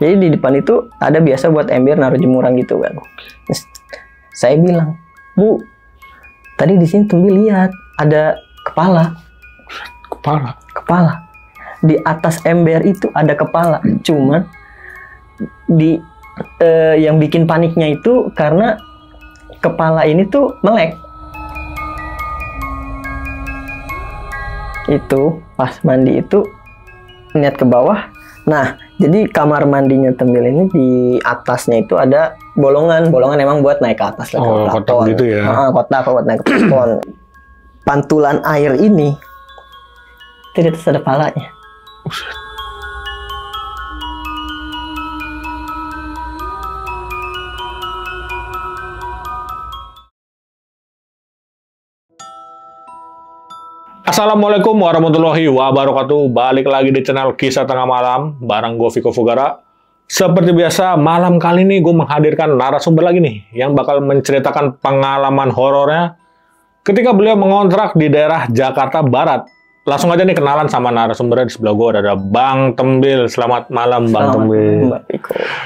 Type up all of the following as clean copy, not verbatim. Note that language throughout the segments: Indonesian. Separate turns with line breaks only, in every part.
Jadi di depan itu ada biasa buat ember naruh jemuran gitu kan. Terus saya bilang, Bu, tadi di sini Tumbi lihat ada kepala. Kepala. Di atas ember itu ada kepala. Cuman di yang bikin paniknya itu karena kepala ini tuh melek. Itu pas mandi itu lihat ke bawah. Nah, jadi kamar mandinya Tembil ini di atasnya itu ada bolongan emang buat naik ke atas lah.
Oh, kotak gitu ya.
Kotak buat naik ke plafon. Pantulan air ini itu di atas ada palanya.
Assalamualaikum warahmatullahi wabarakatuh. Balik lagi di channel Kisah Tengah Malam bareng gue Viko Fugara. Seperti biasa, malam kali ini gue menghadirkan narasumber lagi nih yang bakal menceritakan pengalaman horornya ketika beliau mengontrak di daerah Jakarta Barat. Langsung aja nih kenalan sama narasumbernya. Di sebelah gue ada Bang Tembil. Selamat malam Bang Tembil.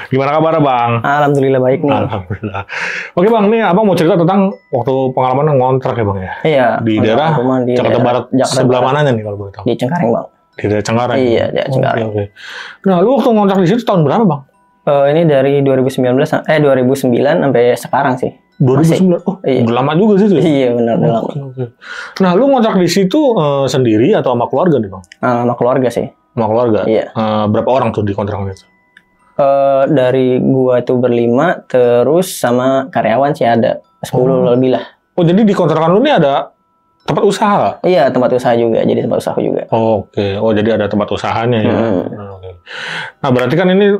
Gimana kabar Bang?
Alhamdulillah baik nih.
Alhamdulillah. Oke Bang, nih Abang mau cerita tentang waktu pengalaman ngontrak ya Bang ya?
Iya.
Di daerah Jakarta Barat. Sebelah mananya nih kalau boleh tahu?
Di Cengkareng Bang.
Di daerah Cengkareng?
Iya, di Cengkareng.
Oke. Nah, lu waktu ngontrak di situ tahun berapa Bang?
Ini dari 2009 sampai sekarang sih.
2009? Oh,
iya.
Udah lama juga sih.
Iya benar, udah lama.
Oke. Nah, lu ngontrak di situ sendiri atau sama keluarga nih Bang?
Sama keluarga sih.
Sama keluarga?
Iya.
Berapa orang tuh di kontrakan itu?
Dari gua itu berlima, terus sama karyawan sih ada 10 lebih lah.
Oh, jadi di kontrakan lu nih ada tempat usaha?
Iya, tempat usaha juga. Jadi tempat usaha juga.
Oke. Oh, jadi ada tempat usahanya ya. Oke. Nah, berarti kan ini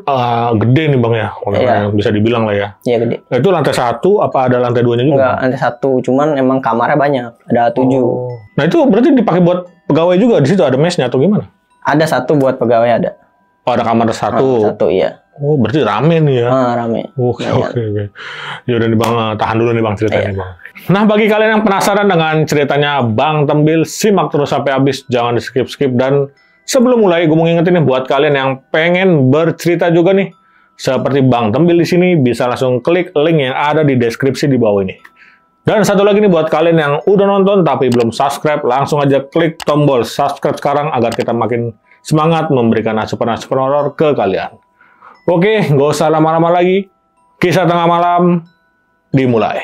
gede nih Bang ya?
Iya.
Bisa dibilang lah ya.
Iya, gede.
Nah, itu lantai 1 apa ada lantai 2-nya juga?
Enggak, lantai 1. Cuman emang kamarnya banyak. Ada 7.
Oh. Nah, itu berarti dipakai buat pegawai juga? Di situ ada mesnya atau gimana?
Ada 1 buat pegawai ada.
Oh, ada kamar 1?
1, iya.
Oh, berarti rame nih ya?
Rame.
Oke. Ya udah nih Bang, tahan dulu nih Bang ceritanya
Iya.
Bang. Nah, bagi kalian yang penasaran dengan ceritanya Bang Tembil, simak terus sampai habis, jangan di skip-skip. Dan sebelum mulai, gue mau ngingetin nih buat kalian yang pengen bercerita juga nih, seperti Bang Tembil di sini, bisa langsung klik link yang ada di deskripsi di bawah ini. Dan satu lagi nih buat kalian yang udah nonton tapi belum subscribe, langsung aja klik tombol subscribe sekarang agar kita makin semangat memberikan asupan-asupan horor ke kalian. Oke, nggak usah lama-lama lagi. Kisah Tengah Malam dimulai.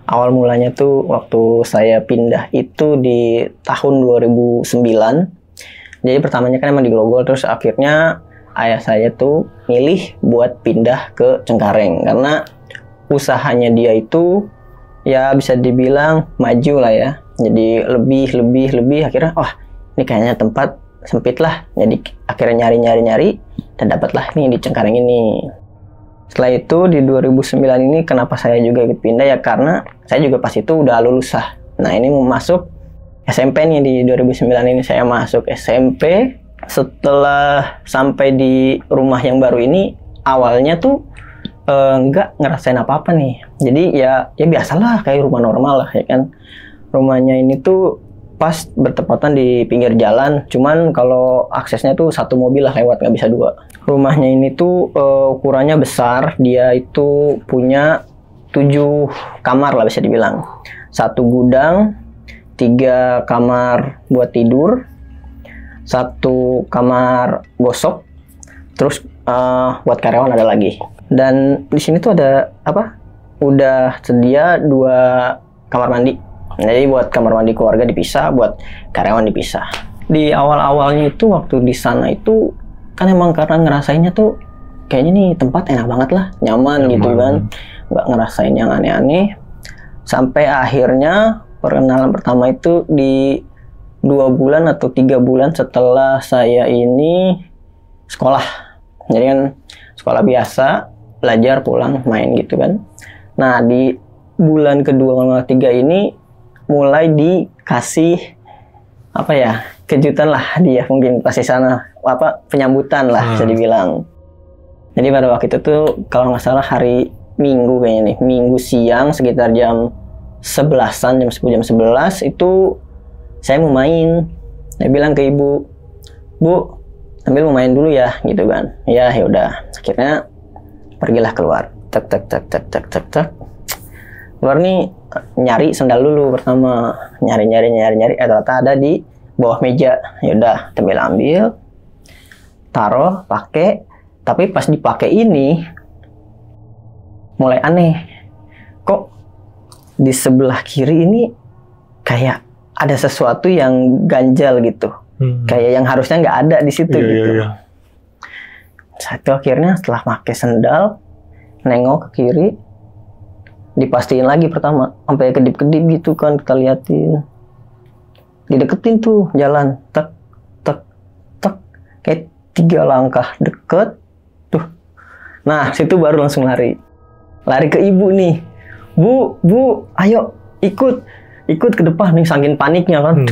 Awal mulanya tuh waktu saya pindah itu di tahun 2009. Jadi pertamanya kan emang di Grogol, terus akhirnya ayah saya tuh milih buat pindah ke Cengkareng karena usahanya dia itu ya bisa dibilang maju lah ya. Jadi lebih akhirnya ini kayaknya tempat sempit lah. Jadi akhirnya nyari dan dapatlah nih di Cengkareng ini. Setelah itu di 2009 ini kenapa saya juga ikut pindah ya karena saya juga pas itu udah lulus lah. Nah ini mau masuk SMP nih di 2009 ini saya masuk SMP. Setelah sampai di rumah yang baru ini awalnya tuh nggak ngerasain apa-apa nih. Jadi ya biasalah kayak rumah normal lah ya kan. Rumahnya ini tuh pas bertepatan di pinggir jalan, cuman kalau aksesnya tuh 1 mobil lah lewat, nggak bisa 2. Rumahnya ini tuh ukurannya besar, dia itu punya 7 kamar lah bisa dibilang. 1 gudang, 3 kamar buat tidur, 1 kamar gosok, terus buat karyawan ada lagi. Dan di sini tuh ada udah sedia 2 kamar mandi. Jadi buat kamar mandi keluarga dipisah, buat karyawan dipisah. Di awal-awalnya itu waktu di sana itu kan emang karena ngerasainnya tuh kayaknya nih tempat enak banget lah, nyaman gitu kan, nggak ngerasain yang aneh-aneh. Sampai akhirnya perkenalan pertama itu di 2 bulan atau 3 bulan setelah saya ini sekolah. Jadi kan sekolah biasa, belajar pulang main gitu kan. Nah di bulan kedua sama 3 ini mulai dikasih apa ya, kejutan lah dia mungkin pas di sana, apa penyambutan lah bisa dibilang. Jadi pada waktu itu tuh kalau nggak salah hari Minggu kayaknya nih, Minggu siang sekitar jam 11-an, jam 10, jam 11 itu saya mau main. Saya bilang ke ibu, Bu, sambil mau main dulu ya, gitu kan. Ya udah. Akhirnya pergilah keluar. Tek. Keluar nih nyari sendal dulu pertama. Nyari. Ternyata ada di bawah meja. Ya udah, ambil, taruh, pakai. Tapi pas dipakai ini mulai aneh. Kok di sebelah kiri ini kayak ada sesuatu yang ganjal gitu. Kayak yang harusnya nggak ada di situ gitu. Satu akhirnya setelah pakai sendal, nengok ke kiri, dipastiin lagi pertama, sampai kedip-kedip gitu kan, kita liatin. Dideketin tuh jalan, tek, kayak 3 langkah deket, tuh. Nah, situ baru langsung lari ke ibu nih. Bu, ayo ikut ke depan nih, saking paniknya kan.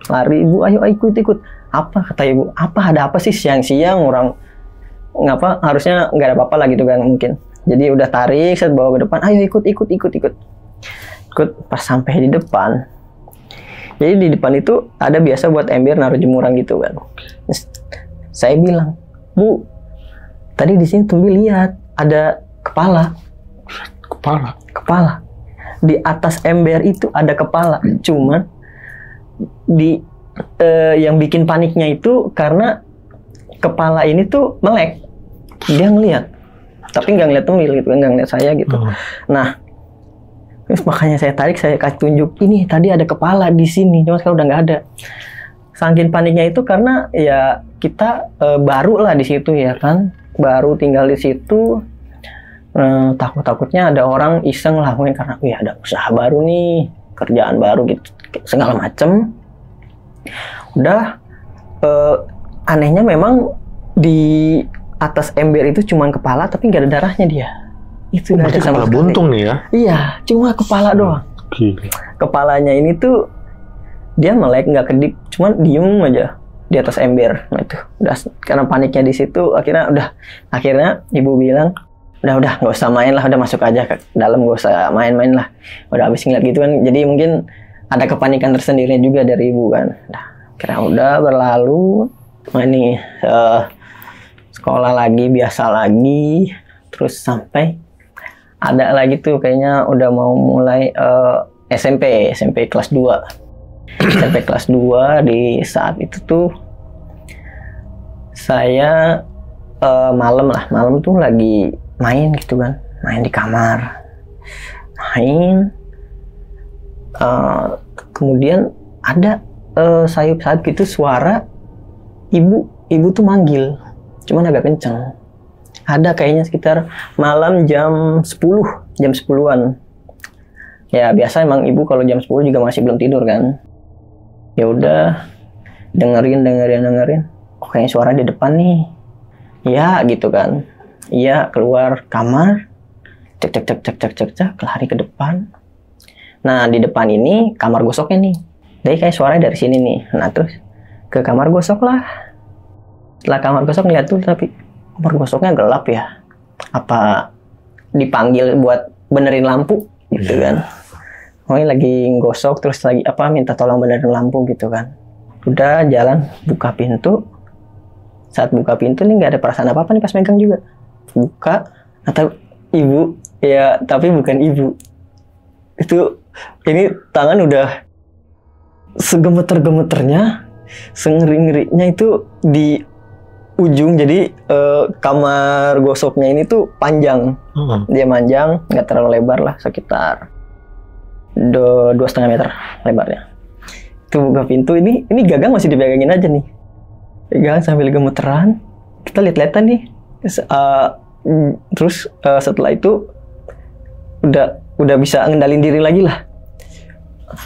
Lari, ibu, ayo ikut. Apa kata ibu? Ada apa sih siang-siang orang ngapa, harusnya nggak ada apa-apa lah gitu kan mungkin. Jadi udah tarik, saya bawa ke depan, ayo ikut. Pas sampai di depan. Jadi di depan itu ada biasa buat ember naruh jemuran gitu kan. Saya bilang, Bu, tadi di sini Tumbi lihat ada kepala. Di atas ember itu ada kepala. Cuman yang bikin paniknya itu karena kepala ini tuh melek. Dia ngelihat, tapi nggak ngeliat Tumbil gitu kan, nggak ngeliat saya gitu. Nah, terus makanya saya tarik, saya kasih tunjuk, ini tadi ada kepala di sini, cuma sekarang udah nggak ada. Saking paniknya itu karena ya kita baru lah di situ ya kan, baru tinggal di situ. Takutnya ada orang iseng lah mungkin karena ada usaha baru nih, kerjaan baru gitu, segala macem. Udah anehnya memang di atas ember itu cuma kepala tapi nggak ada darahnya dia. Itu nggak ada sama
kepala
sekali.
Buntung nih ya?
Iya, cuma kepala doang. Kepalanya ini tuh dia melek, nggak kedip, cuman diem aja di atas ember. Nah itu udah karena paniknya di situ, akhirnya ibu bilang, udah nggak usah main lah, udah masuk aja ke dalam, nggak usah main-main lah, udah habis ngeliat gitu kan. Jadi mungkin ada kepanikan tersendiri juga dari ibu kan. Nah, kira udah berlalu, ini sekolah lagi, biasa lagi, terus sampai ada lagi tuh kayaknya udah mau mulai SMP kelas 2. SMP kelas 2 di saat itu tuh saya malam tuh lagi main gitu kan, main di kamar, kemudian ada sayup-sayup gitu suara ibu tuh manggil, cuman agak kenceng. Ada kayaknya sekitar malam jam 10-an. Ya biasa emang ibu kalau jam 10 juga masih belum tidur kan. Ya udah dengerin. Oh, kayaknya suara di depan nih. Ya gitu kan. Iya, keluar kamar, cek, lari ke depan. Nah, di depan ini kamar gosoknya nih. Jadi kayak suaranya dari sini nih. Nah, terus ke kamar gosok lah. Setelah kamar gosok lihat tuh, tapi kamar gosoknya gelap ya. Apa dipanggil buat benerin lampu gitu kan. Oh, ini lagi gosok terus lagi minta tolong benerin lampu gitu kan. Udah jalan, buka pintu. Saat buka pintu nih nggak ada perasaan apa-apa nih pas megang juga. Buka, atau ibu ya, tapi bukan ibu. Itu ini tangan udah segemeter-gemeternya, sengeri-ngerinya itu di ujung. Jadi kamar gosoknya ini tuh panjang. Dia panjang, nggak terlalu lebar lah, sekitar 2,5 meter lebarnya. Itu buka pintu, ini gagang masih dipegangin aja nih, pegang sambil gemeteran. Kita lihat-lihatan nih. Terus setelah itu udah bisa ngendalin diri lagi lah,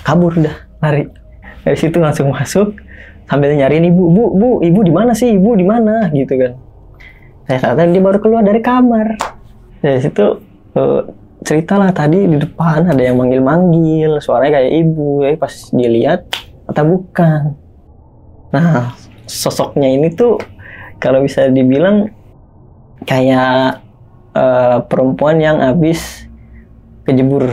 kabur udah, lari dari situ langsung masuk sambil nyariin ibu di mana sih, ibu di mana gitu kan. Saya dia baru keluar dari kamar. Dari situ ceritalah tadi di depan ada yang manggil-manggil, suaranya kayak ibu. Pas dilihat atau bukan, Nah, sosoknya ini tuh kalau bisa dibilang kayak perempuan yang habis kejebur.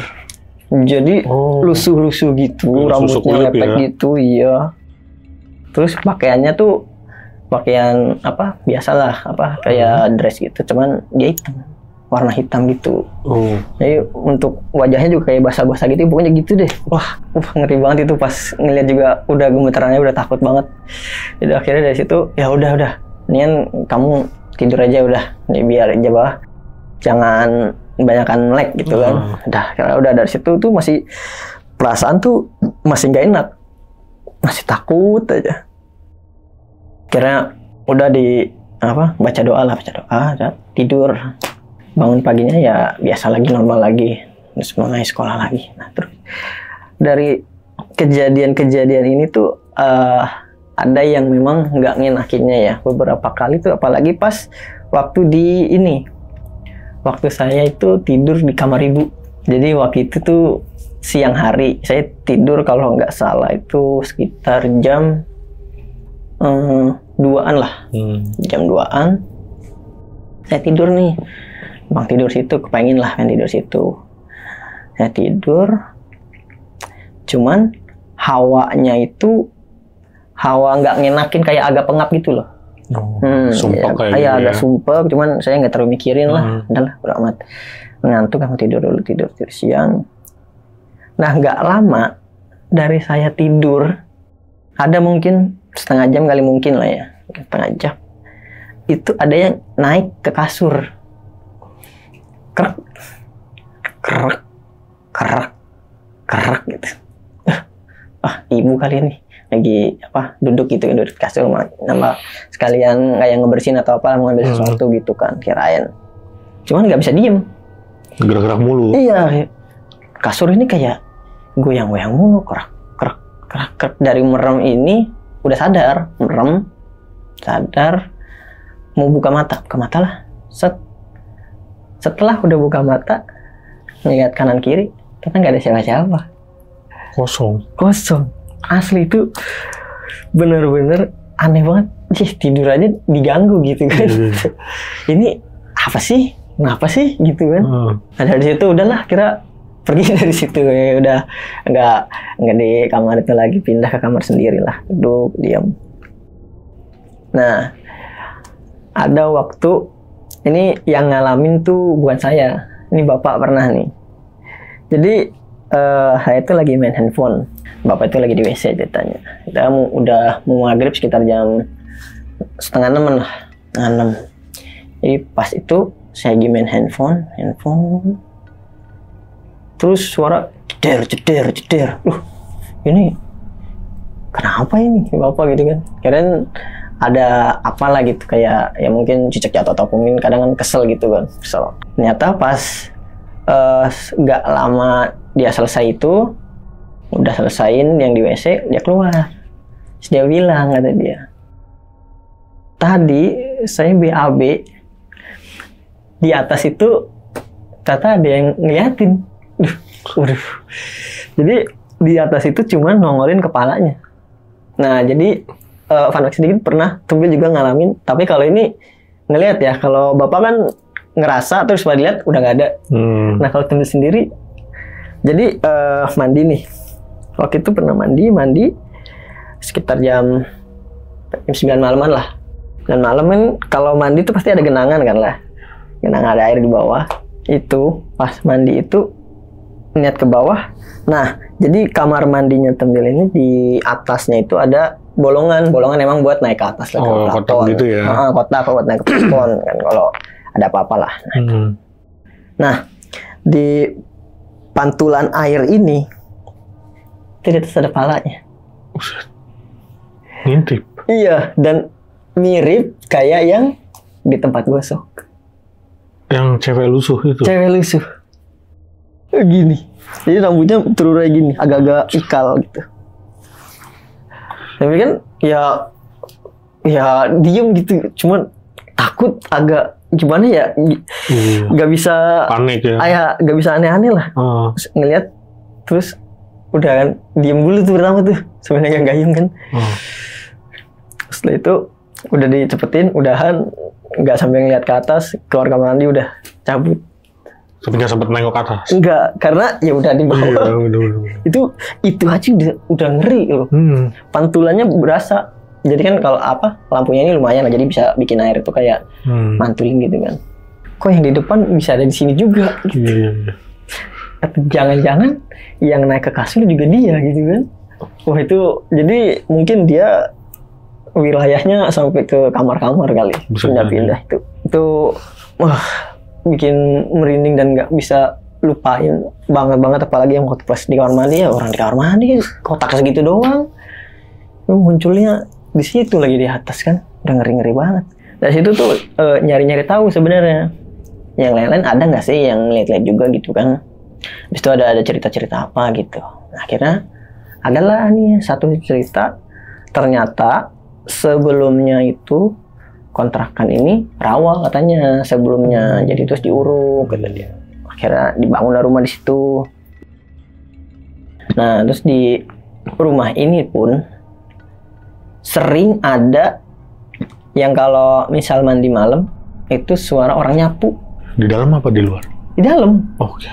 Jadi lusuh-lusuh gitu, rambutnya lepek ya? Gitu, iya. Terus pakaiannya tuh pakaian apa? Biasalah, apa kayak dress gitu, cuman dia hitam, warna hitam gitu. Jadi untuk wajahnya juga kayak basah-basah gitu, pokoknya gitu deh. Wah, ngeri banget itu pas ngeliat juga, udah gemeterannya, udah takut banget. Jadi akhirnya dari situ ya udah, nian kamu tidur aja udah, ya biar aja jangan banyakkan melek gitu kan. Udah dari situ tuh masih perasaan tuh masih nggak enak, masih takut aja. Kira udah baca doa, tidur. Bangun paginya ya biasa lagi, normal lagi, terus mulai sekolah lagi. Nah terus dari kejadian-kejadian ini tuh ada yang memang nggak ngenakinnya ya beberapa kali tuh, apalagi pas waktu saya itu tidur di kamar ibu. Jadi waktu itu tuh siang hari saya tidur, kalau nggak salah itu sekitar jam 2-an lah. Jam 2-an saya tidur nih, bang tidur situ, kepengen tidur situ. Saya tidur, cuman hawanya itu hawa nggak ngenakin, kayak agak pengap gitu loh.
Sumpah
kayak agak sumpah, cuman saya nggak terlalu mikirin lah, udahlah udah amat, ngantuk, kamu tidur dulu, tidur siang. Nah nggak lama dari saya tidur, ada mungkin setengah jam kali, mungkin lah ya, setengah jam, itu ada yang naik ke kasur, kerak gitu. Ibu kali ini lagi duduk gitu, duduk kasur, nama sekalian kayak ngebersihin atau apa, mau ngambil sesuatu gitu kan, kirain. Cuman nggak bisa diem,
gerak-gerak mulu.
Iya, kasur ini kayak goyang-goyang mulu, kerak. Dari merem ini udah sadar, mau buka mata lah. Setelah udah buka mata, ngeliat kanan kiri, kita nggak ada siapa-siapa.
Kosong.
Asli itu bener-bener aneh banget. Tidur aja diganggu gitu kan. Ini apa sih? Kenapa sih gitu kan? Nah dari situ udahlah, kira pergi dari situ ya, udah nggak di kamar itu lagi, pindah ke kamar sendiri lah, duduk diam. Nah ada waktu ini yang ngalamin tuh bukan saya, ini bapak pernah nih. Jadi saya itu lagi main handphone, bapak itu lagi di WC ceritanya. Kita udah mau maghrib sekitar jam 5:30 lah, 6. Jadi pas itu saya lagi main handphone, terus suara jeder. Ini kenapa ini bapak gitu kan? Kirain ada apalah gitu, kayak ya mungkin cicak jatuh atau mungkin kadang kan kesel gitu kan. Ternyata pas nggak lama dia selesai itu, udah selesaiin yang di WC, dia keluar. Terus dia bilang, kata dia, tadi saya BAB di atas itu, kata ada yang ngeliatin. Jadi di atas itu cuma nongolin kepalanya. Nah jadi fun fact sedikit, pernah Tumbil juga ngalamin, tapi kalau ini ngelihat ya, kalau bapak kan ngerasa terus pada lihat udah nggak ada. Nah kalau Tumbil sendiri, jadi mandi nih, waktu itu pernah mandi sekitar jam 9 malaman lah. 9 malam kan kalau mandi itu pasti ada genangan kan lah, genangan ada air di bawah. Itu pas mandi itu lihat ke bawah. Nah jadi kamar mandinya Tumbil ini di atasnya itu ada bolongan emang buat naik ke atas lah, ke plafon gitu ya. Kotak buat naik ke plafon kan kalau ada apa-apa lah. Nah di pantulan air ini tidak ada palanya.
Ngintip.
Iya, dan mirip kayak yang di tempat gosok.
Yang cewek lusuh itu.
Cewek lusuh. Gini. Jadi rambutnya terurai gini, agak-agak ikal gitu. Tapi kan ya diem gitu, cuman takut, agak gimana ya, nggak bisa
panik ya,
nggak bisa aneh-aneh lah. Ngelihat terus udah kan diem dulu tuh pertama tuh, sebenarnya gayung kan. Setelah itu udah dicepetin, udahan, nggak sampai ngeliat ke atas, keluar kamar mandi udah cabut.
Tapi nggak sempet nengok ke atas.
Enggak, karena ya udah di bawah.
Iya, udah.
Itu aja udah ngeri loh. Pantulannya berasa. Jadi kan kalau lampunya ini lumayan lah, jadi bisa bikin air itu kayak mantulin gitu kan. Kok yang di depan bisa ada di sini juga? Gitu.
Iya.
Atau jangan-jangan yang naik ke kasur juga dia gitu kan? Wah itu, jadi mungkin dia wilayahnya sampai ke kamar-kamar kali, pindah-pindah itu wah bikin merinding dan nggak bisa lupain banget apalagi yang waktu pas di kamar mandi ya, orang di kamar mandi kotak segitu doang munculnya di situ lagi di atas kan, udah ngeri banget. Dari situ tuh nyari tahu sebenarnya yang lain-lain ada nggak sih yang lihat-lihat juga gitu kan. Habis itu ada cerita-cerita apa gitu. Akhirnya adalah nih satu cerita, ternyata sebelumnya itu kontrakan ini rawa katanya sebelumnya, jadi terus diuruk kata dia. Akhirnya dibangun rumah di situ. Nah terus di rumah ini pun sering ada yang kalau misal mandi malam itu suara orang nyapu.
Di dalam apa di luar?
Di dalam.
Oke.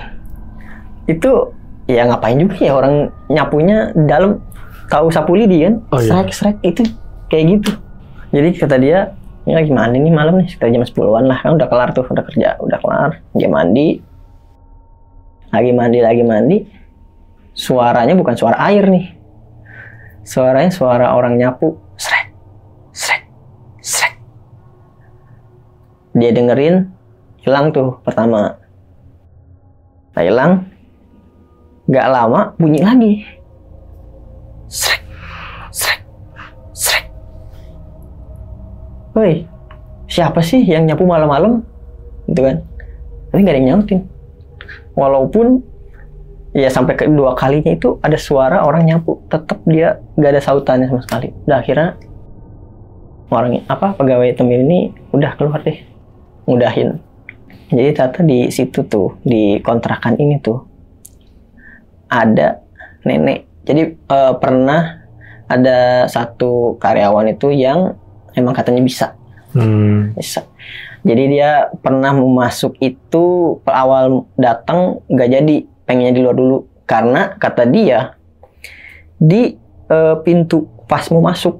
Itu ya ngapain juga ya orang nyapunya di dalam. Tahu sapu lidi kan?
Oh, iya.
Srek itu kayak gitu. Jadi kata dia, ini lagi mandi nih malam nih, sekitar jam 10-an lah, kan udah kelar tuh, udah kerja, udah kelar. Dia mandi, lagi mandi, suaranya bukan suara air nih, suaranya suara orang nyapu, srek. Dia dengerin, hilang tuh pertama, nah, hilang, nggak lama bunyi lagi, srek. Woi, siapa sih yang nyapu malam-malam? Gitu kan. Tapi nggak ada yang nyautin. Walaupun ya sampai kedua kalinya itu ada suara orang nyapu, tetap dia nggak ada sautannya sama sekali. Udah akhirnya pegawai temil ini udah keluar deh, ngudahin. Jadi ternyata di situ tuh, di kontrakan ini tuh ada nenek. Jadi pernah ada satu karyawan itu yang emang katanya bisa. Jadi dia pernah mau masuk itu awal datang nggak jadi, pengennya di luar dulu karena kata dia di pintu pas mau masuk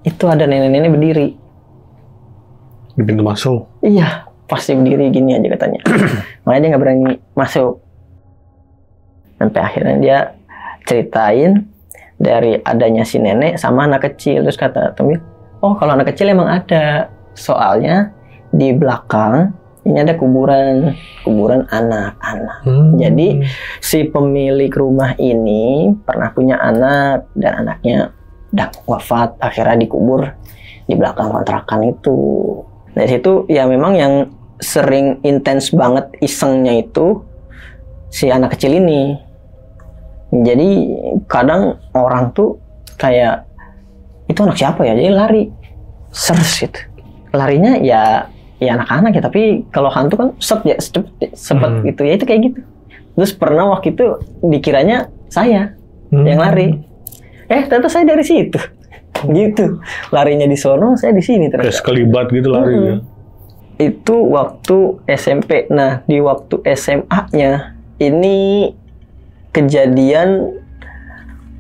itu ada nenek-nenek berdiri
di pintu masuk.
Iya, pasti berdiri gini aja katanya. Makanya dia nggak berani masuk. Sampai akhirnya dia ceritain dari adanya si nenek sama anak kecil. Terus kata Tommy, oh kalau anak kecil emang ada, soalnya di belakang ini ada kuburan anak-anak. Jadi si pemilik rumah ini pernah punya anak dan anaknya udah wafat, akhirnya dikubur di belakang kontrakan itu. Dari situ ya memang yang sering intens banget isengnya itu si anak kecil ini. Jadi kadang orang tuh kayak itu anak siapa ya, jadi lari sers gitu, larinya ya anak-anak ya, tapi kalau hantu kan sepet gitu ya, itu kayak gitu. Terus pernah waktu itu dikiranya saya yang lari, ternyata saya dari situ gitu, larinya di sono, saya di sini ternyata.
Kayak sekelibat gitu lari ya.
Itu waktu SMP. Nah di waktu SMA-nya ini kejadian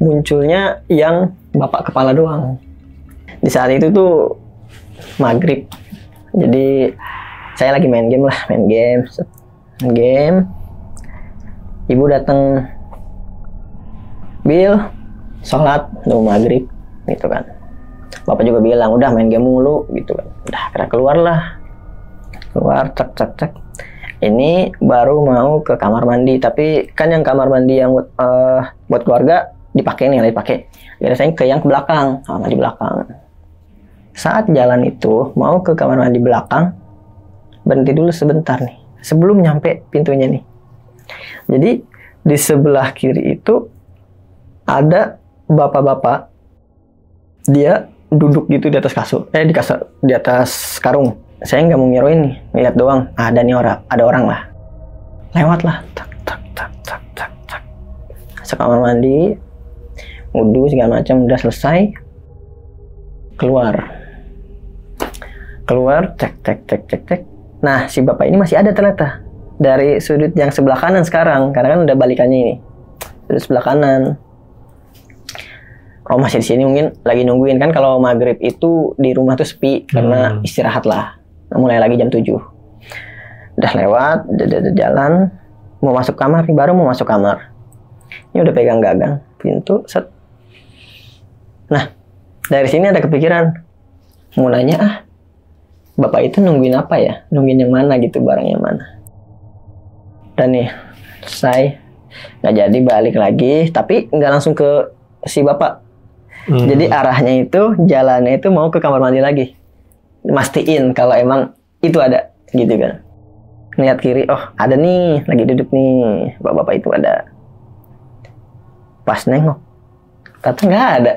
munculnya yang bapak kepala doang. Di saat itu tuh maghrib, jadi saya lagi main game. Ibu datang, Bil, sholat, nunggu maghrib, gitu kan. Bapak juga bilang, udah main game mulu, gitu kan. Udah, akhirnya keluar, cek. Ini baru mau ke kamar mandi, tapi kan yang kamar mandi yang buat keluarga dipakai nih, dipakai. Biasanya ke yang ke belakang, kamar mandi belakang. Saat jalan itu mau ke kamar mandi belakang, berhenti dulu sebentar nih, sebelum nyampe pintunya nih. Jadi di sebelah kiri itu ada bapak-bapak, dia duduk gitu di atas kasur, di atas karung. Saya nggak mau ngiruin nih, ngeliat doang. Ada nih ada orang lah, lewat lah, tak. Masuk kamar mandi, wudhu segala macam, udah selesai. keluar, cek. Nah, si bapak ini masih ada ternyata dari sudut yang sebelah kanan sekarang, karena kan udah balikannya ini, sudut sebelah kanan. Oh, masih di sini mungkin lagi nungguin, kan kalau maghrib itu di rumah tuh sepi karena istirahat lah. Nah, mulai lagi jam 7. Udah lewat, udah jalan, mau masuk kamar nih, baru mau masuk kamar. Ini udah pegang gagang pintu, set. Nah, dari sini ada kepikiran, mau nanya, bapak itu nungguin apa ya? Nungguin yang mana gitu, barang yang mana? Dan nih, selesai, nggak jadi balik lagi, tapi nggak langsung ke si bapak. Jadi arahnya itu, jalannya itu mau ke kamar mandi lagi. Mastiin kalau emang itu ada, gitu kan. Lihat kiri, oh ada nih, lagi duduk nih, bapak-bapak itu ada. Pas nengok, ternyata nggak ada.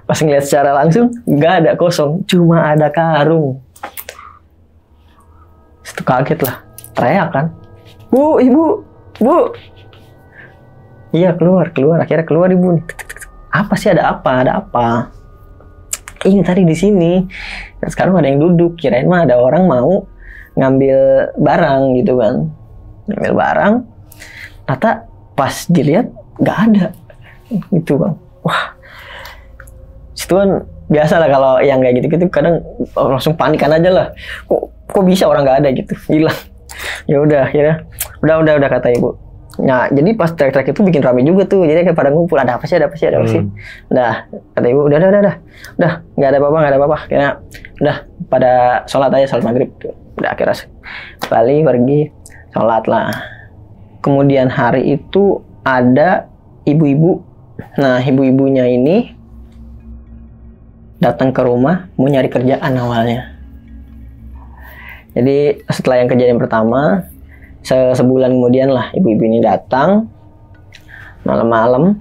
Pas ngeliat secara langsung, nggak ada, kosong. Cuma ada karung. Itu kaget lah, teriak kan. Bu, ibu, bu. Iya, keluar. Akhirnya keluar ibu nih. Apa sih, ada apa? Ini tadi di sini. Dan sekarang ada yang duduk. Kirain mah ada orang mau ngambil barang gitu kan. Ngambil barang. Ternyata pas dilihat nggak ada. Gitu bang. Wah. Situ kan biasa lah kalau yang kayak gitu-gitu kadang langsung panikan aja lah. Kok bisa orang nggak ada gitu. Hilang. Ya udah, akhirnya udah kata ibu. Nah, jadi pas trek-trek itu bikin rame juga tuh. Jadi kayak pada ngumpul, ada apa sih? Nah, kata ibu, udah, nggak ada apa-apa. Kayaknya udah pada sholat aja, sholat maghrib. Udah akhirnya balik, pergi, sholat lah. Kemudian hari itu ada ibu-ibu. Nah, ibu-ibunya ini datang ke rumah mau nyari kerjaan awalnya. Jadi setelah yang kejadian pertama, sebulan kemudian lah ibu-ibu ini datang malam-malam.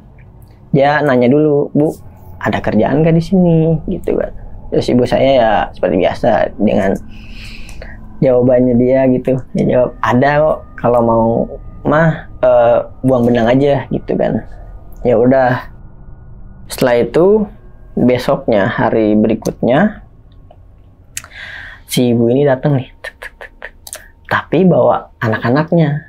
Dia nanya dulu, Bu, ada kerjaan gak di sini? Gitu kan. Terus ibu saya ya seperti biasa dengan jawabannya dia gitu. Dia jawab, ada kok, kalau mau mah buang benang aja gitu kan. Ya udah. Setelah itu besoknya, hari berikutnya, si ibu ini datang nih. Tapi bawa anak-anaknya.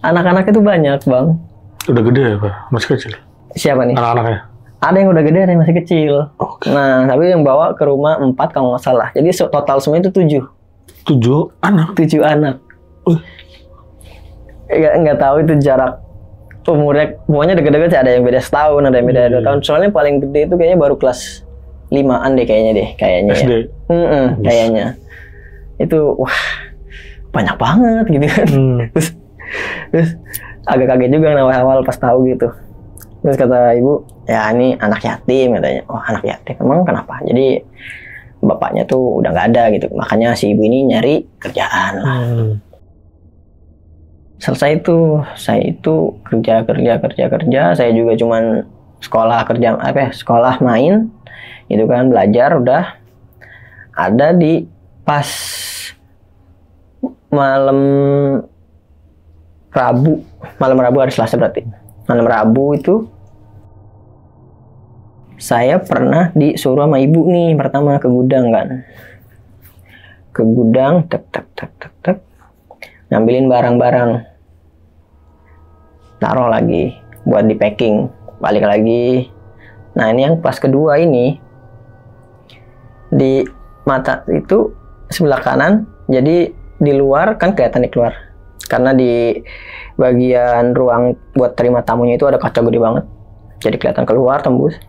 Anak-anak itu banyak, Bang.
Udah gede ya, Pak? Masih kecil?
Siapa nih?
Anak-anaknya?
Ada yang udah gede, ada yang masih kecil.
Okay.
Nah, tapi yang bawa ke rumah 4 kalau nggak salah. Jadi total semua itu 7.
7 anak?
7 anak. Nggak tahu itu jarak umurnya. Pokoknya deket-deket sih, ada yang beda setahun, ada yang beda 2 tahun. Soalnya paling gede itu kayaknya baru kelas 5-an deh kayaknya.
SD?
Ya. Kayaknya. Itu, wah, banyak banget gitu kan. Terus agak kaget juga awal-awal pas tahu gitu. Terus kata ibu, ya ini anak yatim katanya. Oh, anak yatim, emang kenapa? Jadi bapaknya tuh udah nggak ada gitu, makanya si ibu ini nyari kerjaan lah. Selesai itu, saya itu kerja. Saya juga cuman sekolah main gitu kan, belajar udah. Ada di pas malam Rabu hari Selasa berarti. Malam Rabu itu saya pernah disuruh sama ibu nih pertama ke gudang kan. Ke gudang, tek. Ngambilin barang-barang. Taruh lagi buat di packing. Balik lagi. Nah, ini yang pas kedua ini di mata itu sebelah kanan. Jadi di luar kan kelihatan di keluar. Karena di bagian ruang buat terima tamunya itu ada kaca gede banget. Jadi kelihatan keluar tembus.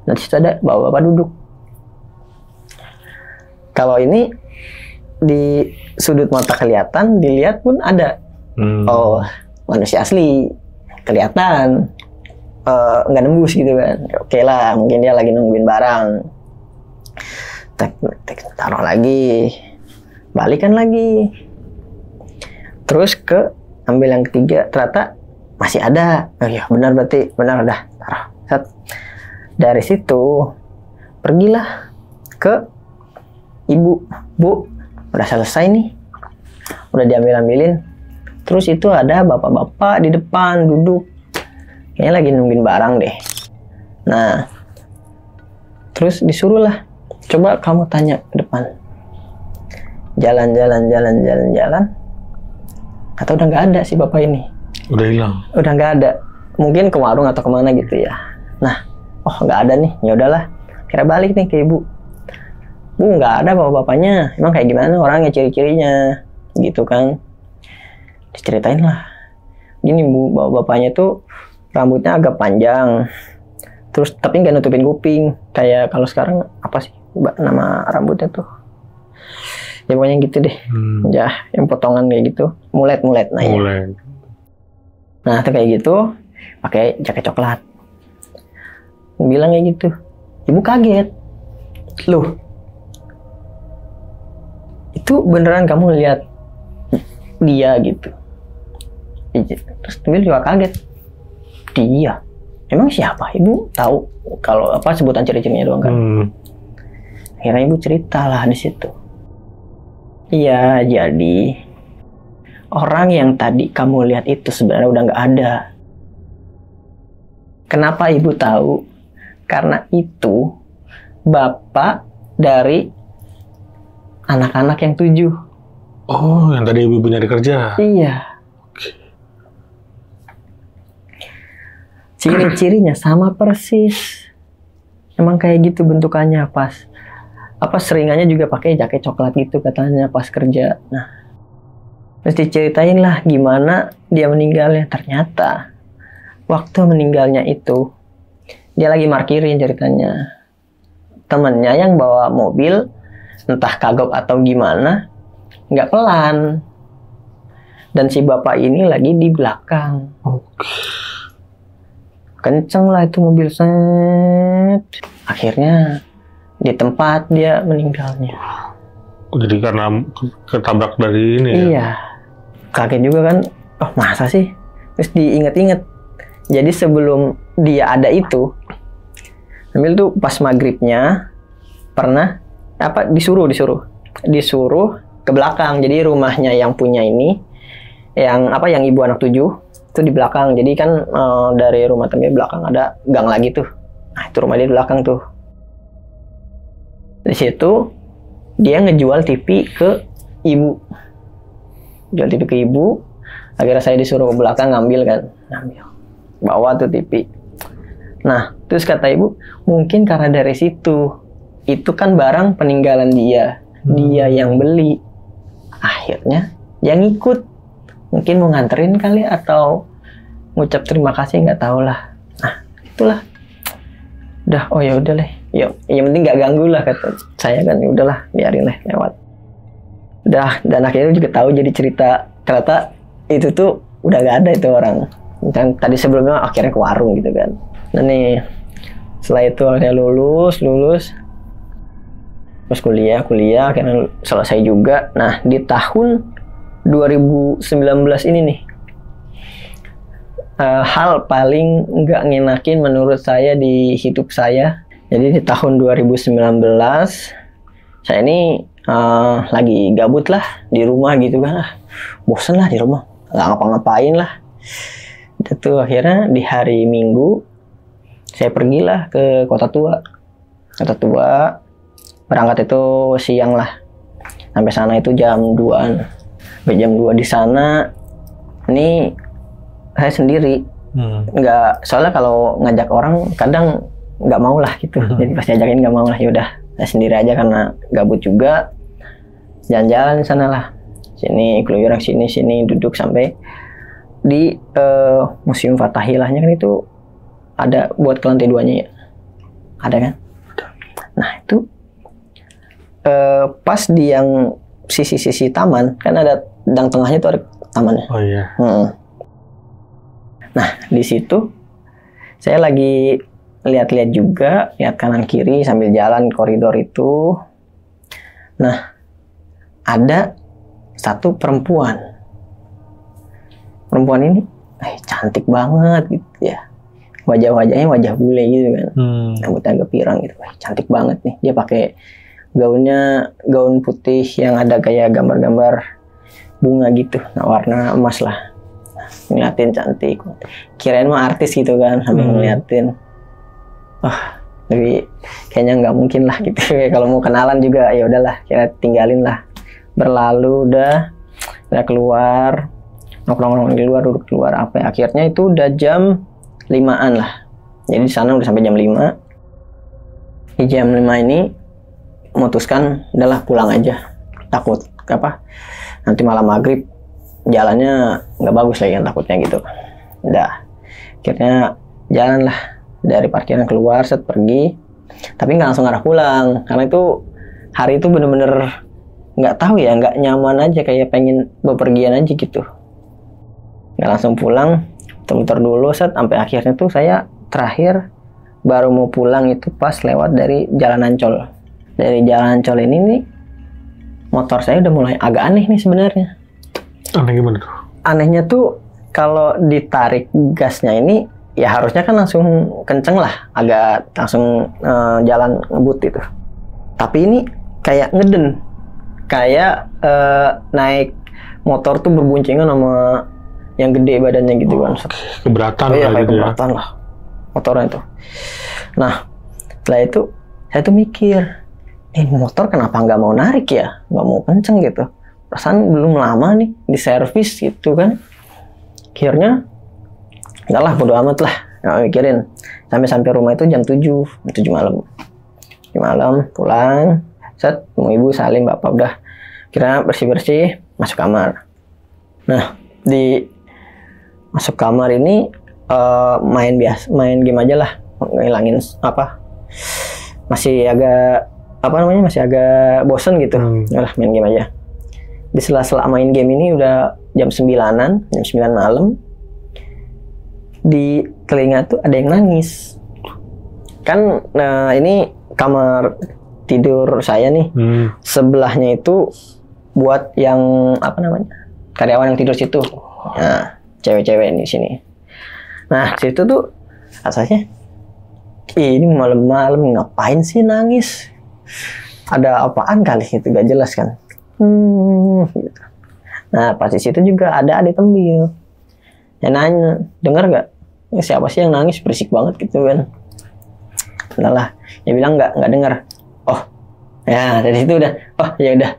Nanti situ ada bapak-bapak duduk. Kalau ini di sudut mata kelihatan, dilihat pun ada. Oh, manusia asli. Kelihatan. Nggak nembus gitu kan. Oke lah, mungkin dia lagi nungguin barang. Taruh lagi. Balikan lagi. Terus ke ambil yang ketiga, ternyata masih ada. Oh iya, benar berarti. Benar, udah. Taruh. Set. Dari situ, pergilah ke ibu. Bu, udah selesai nih. Udah diambil-ambilin. Terus itu ada bapak-bapak di depan duduk. Kayaknya lagi nungguin barang deh. Nah, Terus disuruh lah, coba kamu tanya ke depan. Jalan. Atau udah nggak ada si bapak ini.
Udah hilang.
Udah nggak ada. Mungkin ke warung atau kemana gitu ya. Nah, nggak ada nih. Ya udahlah. Kira balik nih ke ibu. Bu, nggak ada bapak-bapaknya. Emang kayak gimana orangnya, ciri-cirinya? Gitu kan. Diceritain lah. Gini bu, bapak-bapaknya tuh rambutnya agak panjang. Terus tapi nggak nutupin kuping. Kayak kalau sekarang apa sih nama rambutnya tuh? Ya pokoknya gitu deh. Ya, yang potongan kayak gitu. Mulet. Nah,
Mulet.
Ya. Nah, itu kayak gitu. Pakai jaket coklat. Bilang kayak gitu. Ibu kaget. Loh, itu beneran kamu lihat dia gitu? Terus Nabil juga kaget. Dia? Emang siapa? Ibu tahu kalau apa sebutan ciri-cirinya doang kan? Akhirnya ibu ceritalah di situ. Iya, jadi orang yang tadi kamu lihat itu sebenarnya udah nggak ada. Kenapa ibu tahu? Karena itu bapak dari anak-anak yang 7.
Oh, yang tadi ibu nyari kerja?
Iya. Ciri-cirinya sama persis. Emang kayak gitu bentukannya pas. Apa seringannya juga pakai jaket coklat gitu katanya pas kerja. Nah, terus diceritain lah gimana dia meninggalnya. Ternyata waktu meninggalnya itu dia lagi parkirin ceritanya. Temennya yang bawa mobil entah kagok atau gimana nggak pelan. Dan si bapak ini lagi di belakang. Kenceng lah itu mobil set. Akhirnya di tempat dia meninggalnya.
Jadi karena ketabrak dari ini ya?
Iya. Kaget juga kan. Oh masa sih? Terus diinget-inget. Jadi sebelum dia ada itu, Nabil tuh pas maghribnya pernah disuruh ke belakang. Jadi rumahnya yang punya ini, yang ibu anak 7 itu di belakang. Jadi kan dari rumah temen belakang ada gang lagi tuh. Nah itu rumah dia di belakang tuh. Di situ dia ngejual TV ke ibu. Jual TV ke ibu. Akhirnya saya disuruh ke belakang ngambil. Bawa tuh TV. Nah, terus kata ibu, mungkin karena dari situ. Itu kan barang peninggalan dia. Dia yang beli. Akhirnya dia ngikut. Mungkin mau nganterin kali atau ngucap terima kasih, nggak tahu lah. Nah, itulah. Udah, oh ya udah deh. Ya, yang penting nggak ganggu lah kata saya kan. Ya udahlah, biarin lah lewat. Udah, dan akhirnya juga tahu jadi cerita. Ternyata itu tuh udah gak ada itu orang. Dan tadi sebelumnya akhirnya ke warung gitu kan. Nah nih, setelah itu akhirnya lulus. Terus kuliah, akhirnya selesai juga. Nah, di tahun 2019 ini nih, hal paling nggak ngenakin menurut saya di hidup saya. Jadi di tahun 2019, saya ini lagi gabut lah di rumah gitu kan. Bosen lah di rumah, nggak ngapa-ngapain lah. Itu akhirnya di hari Minggu, saya pergilah ke Kota Tua. Berangkat itu siang lah. Sampai sana itu jam 2-an. Sampai jam 2 di sana, ini saya sendiri. Nggak, soalnya kalau ngajak orang kadang nggak mau lah gitu. Jadi pas diajakin nggak mau lah. Yaudah, saya sendiri aja karena gabut juga. Jalan-jalan di sana lah. Sini, keluyuran sini, duduk sampai di Museum Fathahillahnya kan itu ada buat ke lantai 2-nya ya. Ada kan? Nah itu pas di yang sisi-sisi taman kan ada dang tengahnya tuh ada tamannya.
Oh iya.
Nah di situ saya lagi lihat-lihat juga, lihat kanan kiri sambil jalan koridor itu. Nah ada satu perempuan ini cantik banget gitu ya. Wajah-wajahnya wajah bule gitu kan. Rambutnya agak pirang gitu. Cantik banget nih. Dia pakai gaun putih yang ada kayak gambar-gambar bunga gitu. Nah, warna emas lah. Ngeliatin cantik. Kirain mah artis gitu kan sambil ngeliatin. Tapi kayaknya nggak mungkin lah gitu. Kalau mau kenalan juga ya udahlah, kira tinggalin lah. Berlalu udah keluar, nongkrong di luar, duduk keluar apa ya. Akhirnya itu udah jam 5-an lah. Jadi di sana udah sampai jam 5. Di jam 5 ini memutuskan udahlah pulang aja. Takut apa? Nanti malam maghrib jalannya nggak bagus lagi kan, takutnya gitu. Udah. Akhirnya jalan lah dari parkiran keluar, pergi. Tapi nggak langsung arah pulang, karena itu hari itu bener-bener nggak tahu ya, nggak nyaman aja, kayak pengen bepergian aja gitu. Nggak langsung pulang, muter dulu sampai akhirnya tuh saya terakhir baru mau pulang itu pas lewat dari Jalan Ancol. Dari Jalan Ancol ini nih, motor saya udah mulai agak aneh nih sebenarnya.
Aneh gimana tuh?
Anehnya tuh kalau ditarik gasnya ini ya harusnya kan langsung kenceng lah, agak langsung jalan ngebut itu. Tapi ini kayak ngeden, kayak naik motor tuh berbuncingan sama yang gede badannya gitu kan.
Keberatan
iya, kayak
gitu
keberatan lah motornya itu. Nah, setelah itu saya tuh mikir, ini motor kenapa nggak mau narik ya, nggak mau kenceng gitu. Perasaan belum lama nih di servis gitu kan. Akhirnya enggak lah, bodo amat lah, nggak mikirin. Sampai rumah itu jam 7 malam. Di malam pulang, mau ibu salim bapak udah. Kira bersih-bersih, masuk kamar. Nah, di masuk kamar ini main game aja lah, ngilangin apa. Masih agak masih agak bosen gitu. Udah main game aja. Di sela-sela main game ini udah jam 9-an, jam 9 malam. Di telinga tuh ada yang nangis. Kan ini kamar tidur saya nih. Sebelahnya itu buat yang karyawan yang tidur situ. Nah, cewek-cewek di sini. Nah, situ tuh rasanya ini malam-malam ngapain sih nangis? Ada apaan kali gitu, gak jelas kan. Gitu. Nah, pas di situ juga ada adik tembil. Ya nanya, dengar gak? Siapa sih yang nangis, berisik banget gitu kan. Udah lah, dia bilang nggak dengar. Oh, ya dari situ udah. Oh ya udah,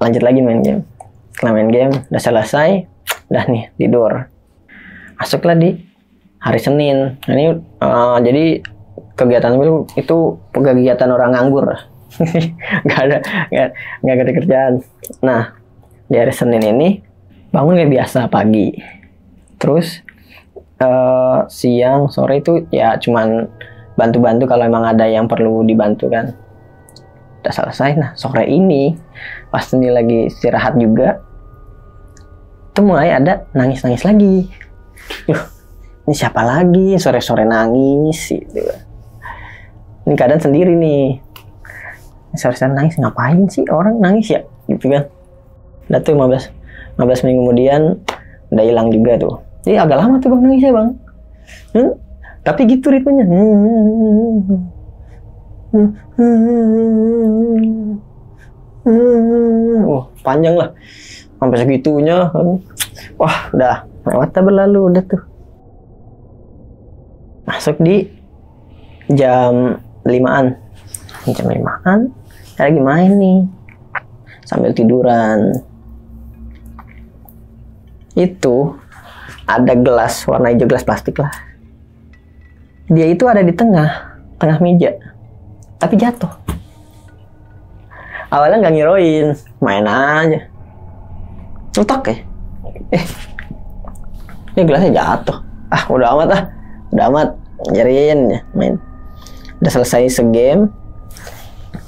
lanjut lagi main game. Setelah main game udah selesai, udah nih tidur. Masuklah di hari Senin. Nah, ini jadi kegiatan itu kegiatan orang nganggur. nggak ada kerjaan. Nah, di hari Senin ini bangun kayak biasa pagi. Terus siang sore itu ya cuman bantu-bantu kalau emang ada yang perlu dibantu kan. Udah selesai. Nah, sore ini pas ini lagi istirahat juga tuh mulai ada nangis-nangis lagi. Ini siapa lagi sore-sore nangis gitu. Ini keadaan sendiri nih. Sore-sore nangis, ngapain sih orang nangis ya gitu kan. Udah tuh 15 menit kemudian udah hilang juga tuh. Jadi agak lama tuh bang nangisnya bang. Tapi gitu ritmenya. Panjang lah. Sampai segitunya. Wah, udah lewat berlalu udah tuh. Masuk di jam 5-an. Jam 5-an saya lagi main nih. Sambil tiduran. Itu ada gelas warna hijau, gelas plastik lah. Dia itu ada di tengah meja. Tapi jatuh. Awalnya nggak ngiroin, main aja. Cetok ya. Ini gelasnya jatuh. Udah amat nyariin ya, main. Udah selesai segame,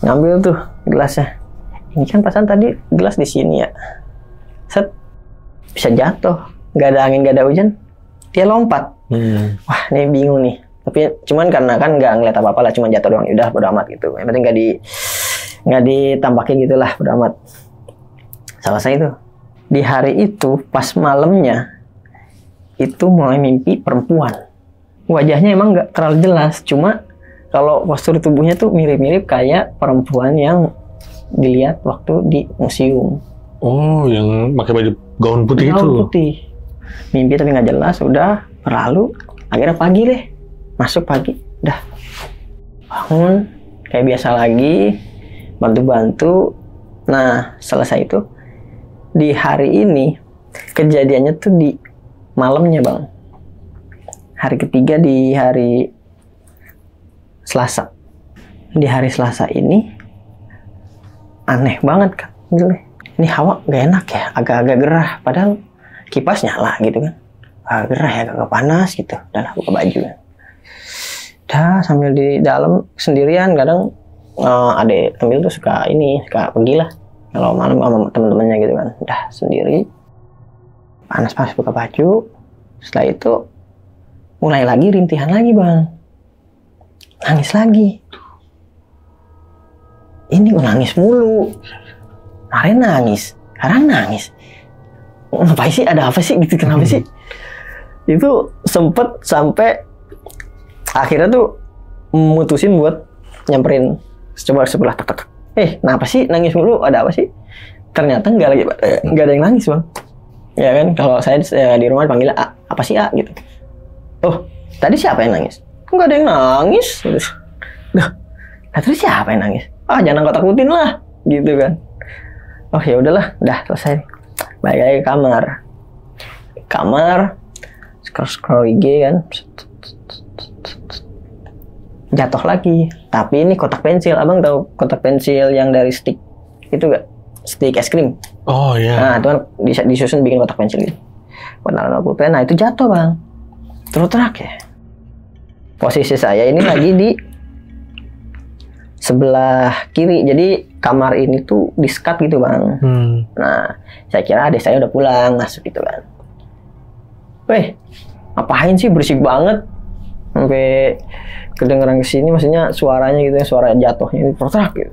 ngambil tuh gelasnya. Ini kan pasan tadi gelas di sini ya. Set, bisa jatuh. Gak ada angin, gak ada hujan, dia lompat. Wah, ini bingung nih. Tapi cuman karena kan nggak ngeliat apa-apa lah, cuma jatuh doang. Udah bodo amat gitu. Yang penting nggak ditampakin gitulah, bodo amat. Selesai itu. Di hari itu pas malamnya itu mulai mimpi perempuan. Wajahnya emang nggak terlalu jelas, cuma kalau postur tubuhnya tuh mirip-mirip kayak perempuan yang dilihat waktu di museum.
Oh, yang pakai baju gaun putih itu.
Gaun putih. Mimpi tapi nggak jelas, udah berlalu. Akhirnya pagi deh, masuk pagi, udah bangun kayak biasa lagi, bantu-bantu. Nah selesai itu di hari ini, kejadiannya tuh di malamnya bang, hari ketiga di hari Selasa. Di hari Selasa ini aneh banget kan, ini hawa gak enak ya, agak-agak gerah, padahal kipas nyala gitu kan, agak gerah ya, agak panas gitu. Udah lah, buka baju kan, dah sambil di dalam sendirian. Kadang adek Tembil tuh suka pergi lah kalau malam sama temen-temennya gitu kan. Udah sendiri, panas-panas, buka baju. Setelah itu mulai lagi rintihan lagi bang, nangis lagi. Ini gue nangis mulu, kemarin nangis, sekarang nangis. Ngapain sih, ada apa sih gitu, kenapa sih? Itu sempet sampai akhirnya tuh mutusin buat nyamperin, coba sebelah, tek. Kenapa sih nangis mulu, ada apa sih? Ternyata nggak ada yang nangis bang. Ya kan, kalau saya di rumah panggilnya A, apa sih A gitu. Oh, tadi siapa yang nangis? Nggak ada yang nangis. Terus siapa yang nangis? Jangan takut-takutin lah, gitu kan. Oh ya udahlah, udah selesai. Balik lagi ke kamar, scroll IG kan, jatuh lagi. Tapi ini kotak pensil, abang tahu kotak pensil yang dari stick itu gak? Stick es krim.
Oh iya.
Nah itu kan disusun bikin kotak pensil gitu. Warna pulpen, nah itu jatuh bang. Terus ya. Posisi saya ini lagi di sebelah kiri, jadi kamar ini tuh di sekat gitu bang. Nah saya kira adik saya udah pulang masuk gitu kan. Ngapain sih, berisik banget sampai kedengeran kesini, maksudnya suaranya gitu ya, suara jatuhnya itu terterak gitu.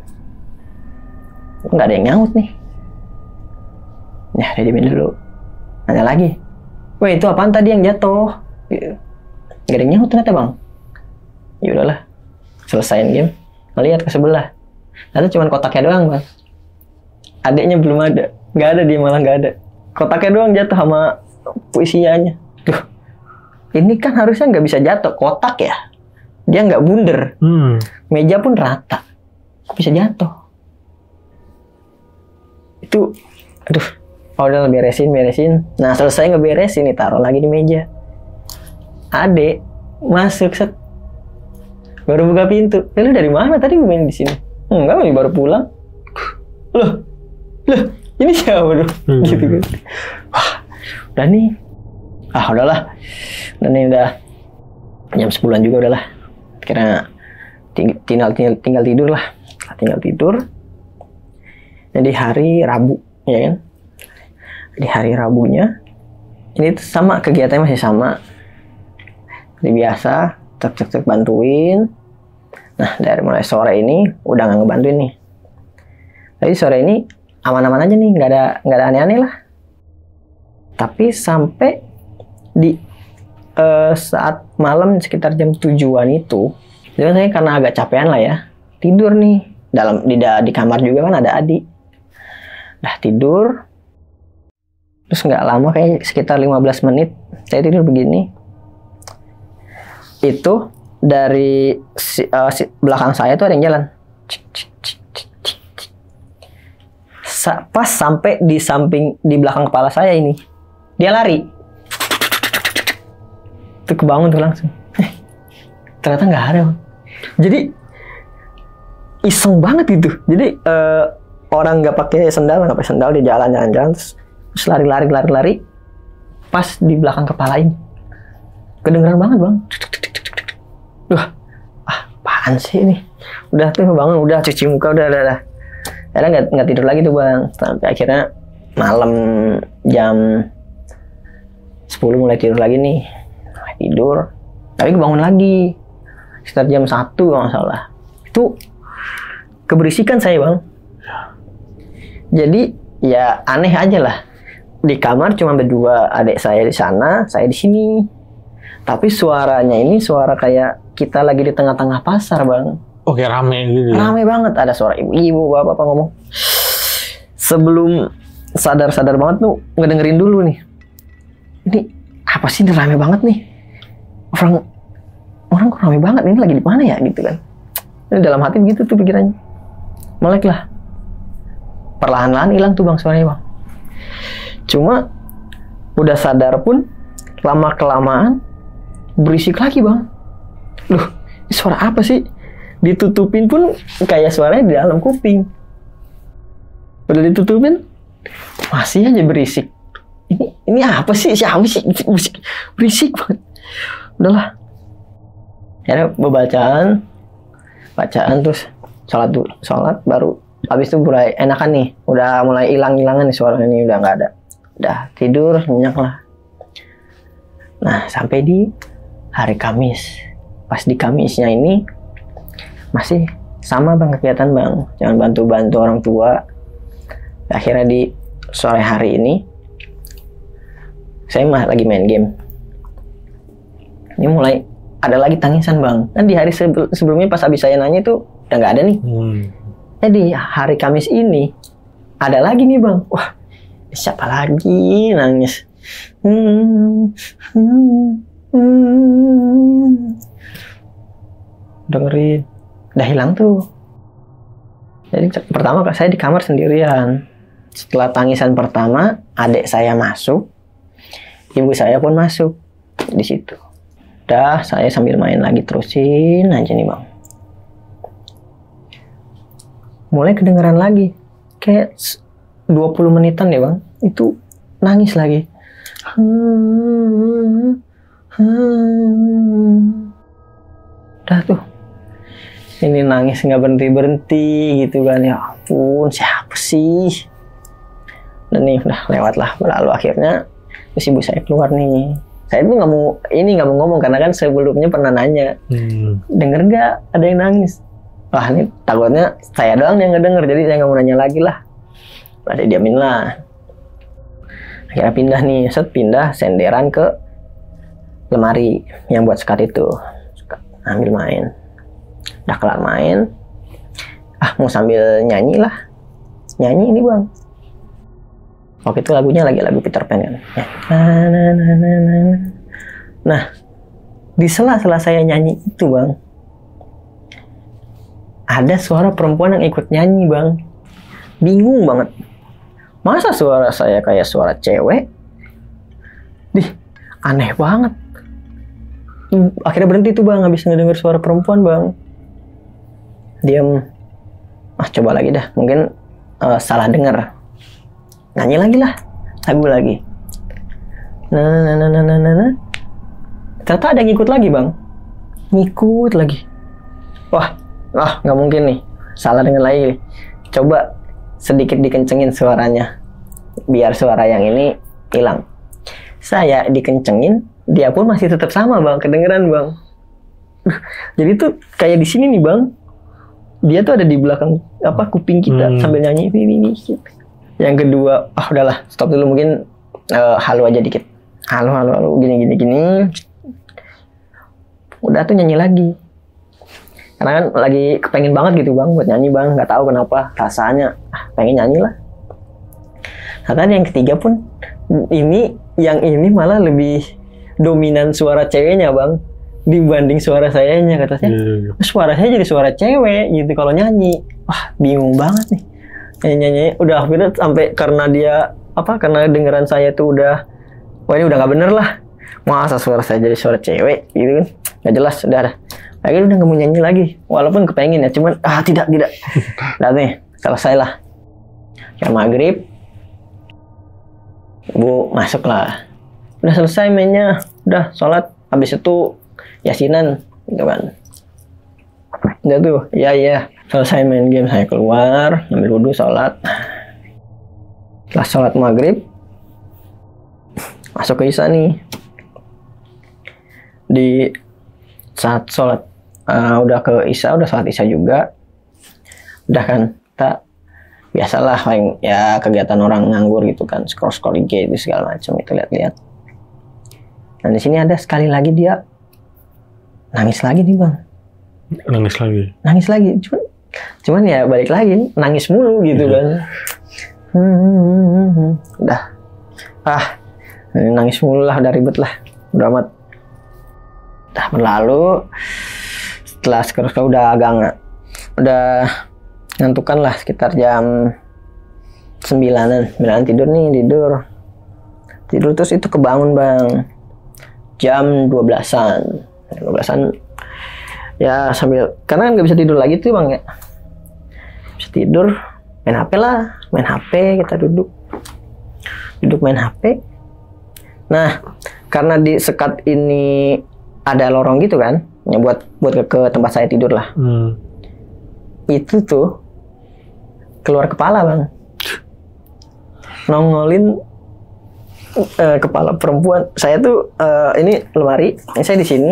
Nggak ada yang nyaut nih. Ya dia diemin dulu, nanya lagi, itu apaan tadi yang jatuh gitu. Nggak ada yang nyaut ternyata bang. Ya udahlah, selesain game, ngeliat ke sebelah, ternyata cuma kotaknya doang bang. Adiknya belum ada, nggak ada, dia malah nggak ada. Kotaknya doang jatuh sama puisinya. Duh, ini kan harusnya nggak bisa jatuh, kotak ya, dia nggak bundar, meja pun rata, kok bisa jatuh? Itu, aduh, udah beresin. Nah selesai ngeberesin, taruh lagi di meja. Adek masuk set, baru buka pintu. Lu dari mana tadi gue main di sini? Enggak, baru pulang. Loh, ini siapa dong? Gitu kan. Wah, udah nih. Udahlah. Udah jam 10-an juga udahlah. Kira tinggal tidur lah. Tinggal tidur. Jadi hari Rabu, ya kan? Di hari Rabunya ini tuh sama, kegiatannya masih sama. Seperti biasa, cek bantuin. Nah dari mulai sore ini udah nggak ngebantuin nih. Jadi sore ini aman-aman aja nih, nggak ada aneh-aneh lah. Tapi sampai di saat malam sekitar jam 7-an itu, jadi saya karena agak capean lah ya, tidur nih di kamar juga kan ada adik. Udah tidur, terus nggak lama, kayak sekitar 15 menit saya tidur begini. Itu dari belakang saya tuh ada yang jalan. Pas sampai di belakang kepala saya ini, dia lari. Tuh kebangun tuh langsung. Ternyata nggak ada. Jadi iseng banget gitu. Jadi orang nggak pakai sendal, dia jalan terus lari. Pas di belakang kepala ini, kedengeran banget bang. Apaan sih ini? Udah tuh bangun, udah cuci muka, udah. Akhirnya nggak tidur lagi tuh bang. Sampai akhirnya malam jam 10 mulai tidur lagi nih. Tidur, tapi kebangun lagi sekitar jam 1 kalau nggak salah. Itu keberisikan saya bang. Jadi ya aneh aja lah. Di kamar cuma berdua, adik saya di sana, saya di sini. Tapi suaranya ini suara kayak kita lagi di tengah-tengah pasar bang.
Oke, rame gitu.
Rame banget, ada suara ibu-ibu, bapak-bapak ngomong. Sebelum sadar banget tuh ngedengerin dulu nih. Ini apa sih, ini rame banget nih. Orang kok rame banget, ini lagi di mana ya gitu kan. Dalam hati begitu tuh pikirannya. Melek lah. Perlahan-lahan hilang tuh bang suaranya bang. Cuma udah sadar pun lama-kelamaan berisik lagi bang. Loh, ini suara apa sih? Ditutupin pun kayak suaranya di dalam kuping. Udah ditutupin masih aja berisik. Ini apa sih? Siapa sih? Berisik banget. Udahlah. Akhirnya bacaan terus sholat baru habis itu mulai enakan nih, udah mulai hilang-hilangan nih suaranya nih, udah nggak ada, udah tidur nyenyak lah. Nah sampai di hari Kamis, pas di Kamisnya ini masih sama bang kegiatan bang, jangan bantu-bantu orang tua. Akhirnya di sore hari ini saya lagi main game, ini mulai ada lagi tangisan bang. Kan di hari sebelumnya pas habis saya nanya itu udah nggak ada nih. Di hari Kamis ini ada lagi nih bang. Wah, siapa lagi nangis? Dengerin, udah hilang tuh. Jadi pertama saya di kamar sendirian. Setelah tangisan pertama, adik saya masuk, ibu saya pun masuk di situ. Udah, saya sambil main lagi terusin aja nih bang. Mulai kedengeran lagi, kayak 20 menitan ya bang, itu nangis lagi. Udah tuh, ini nangis nggak berhenti gitu kan, ya ampun siapa sih. Dan nih udah lewat lah, berlalu akhirnya terus ibu saya keluar nih. Saya tuh nggak mau ngomong karena kan sebelumnya pernah nanya, denger nggak ada yang nangis? Wah ini takutnya saya doang yang nggak denger, jadi saya nggak mau nanya lagi lah. Udah diamin lah. Akhirnya pindah nih, pindah senderan ke lemari yang buat sekat itu, ambil main. Udah kelar main, mau sambil nyanyi lah, nyanyi ini bang. Waktu itu lagunya lagi lagu Peter Pan kan. Nah, di sela-sela saya nyanyi itu bang, ada suara perempuan yang ikut nyanyi bang. Bingung banget. Masa suara saya kayak suara cewek? Aneh banget. Akhirnya berhenti tuh bang, habis ngedenger suara perempuan bang. Diam. Coba lagi dah, mungkin salah denger. Nyanyi lagi lah, lagu lagi. Ternyata ada yang ngikut lagi bang, ngikut lagi. Wah, nggak mungkin nih, salah denger lagi. Coba sedikit dikencengin suaranya, biar suara yang ini hilang. Saya dikencengin, dia pun masih tetap sama bang, kedengeran bang. Jadi tuh kayak di sini nih bang, dia tuh ada di belakang kuping kita sambil nyanyi ini. Yang kedua, udahlah, stop dulu, mungkin halu aja dikit. Halu, gini. Udah tuh nyanyi lagi. Karena kan lagi kepengen banget gitu bang, buat nyanyi bang, nggak tahu kenapa, rasanya pengen nyanyi lah. Nah kan yang ketiga pun, yang ini malah lebih dominan suara ceweknya bang, dibanding suara sayanya katanya. Suara saya jadi suara cewek gitu kalau nyanyi. Wah bingung banget nih. Nyanyi udah akhirnya sampai karena dengeran saya tuh udah, wah ini udah nggak bener lah, masa suara saya jadi suara cewek gitu kan, nggak jelas. Udah akhirnya udah nggak mau nyanyi lagi, walaupun kepengen ya, cuman tidak udah nih selesai lah. Kayak maghrib ibu masuk lah, udah selesai mainnya, udah sholat, habis itu yasinan gitu kan. Udah tuh, ya selesai main game, saya keluar, ambil wudhu, sholat. Setelah sholat maghrib, masuk ke isya nih. Di saat sholat, udah ke isya, udah sholat isya juga. Udah kan, kita biasalah ya kegiatan orang nganggur gitu kan, scroll IG itu segala macam itu, lihat-lihat. Dan di sini ada sekali lagi dia nangis lagi nih bang. Nangis lagi, cuman ya balik lagi nangis mulu gitu kan. Udah nangis mulu lah, udah ribet lah, udah amat. Udah berlalu, setelah scroll udah agak udah ngantukan lah sekitar jam 9 tidur terus itu kebangun bang jam 12-an ya, sambil karena kan nggak bisa tidur lagi tuh bang ya, bisa tidur main HP kita duduk main HP. Nah karena di sekat ini ada lorong gitu kan ya, buat ke tempat saya tidur lah. Itu tuh keluar kepala bang, nongolin kepala perempuan. Saya tuh ini lemari, ini saya di sini.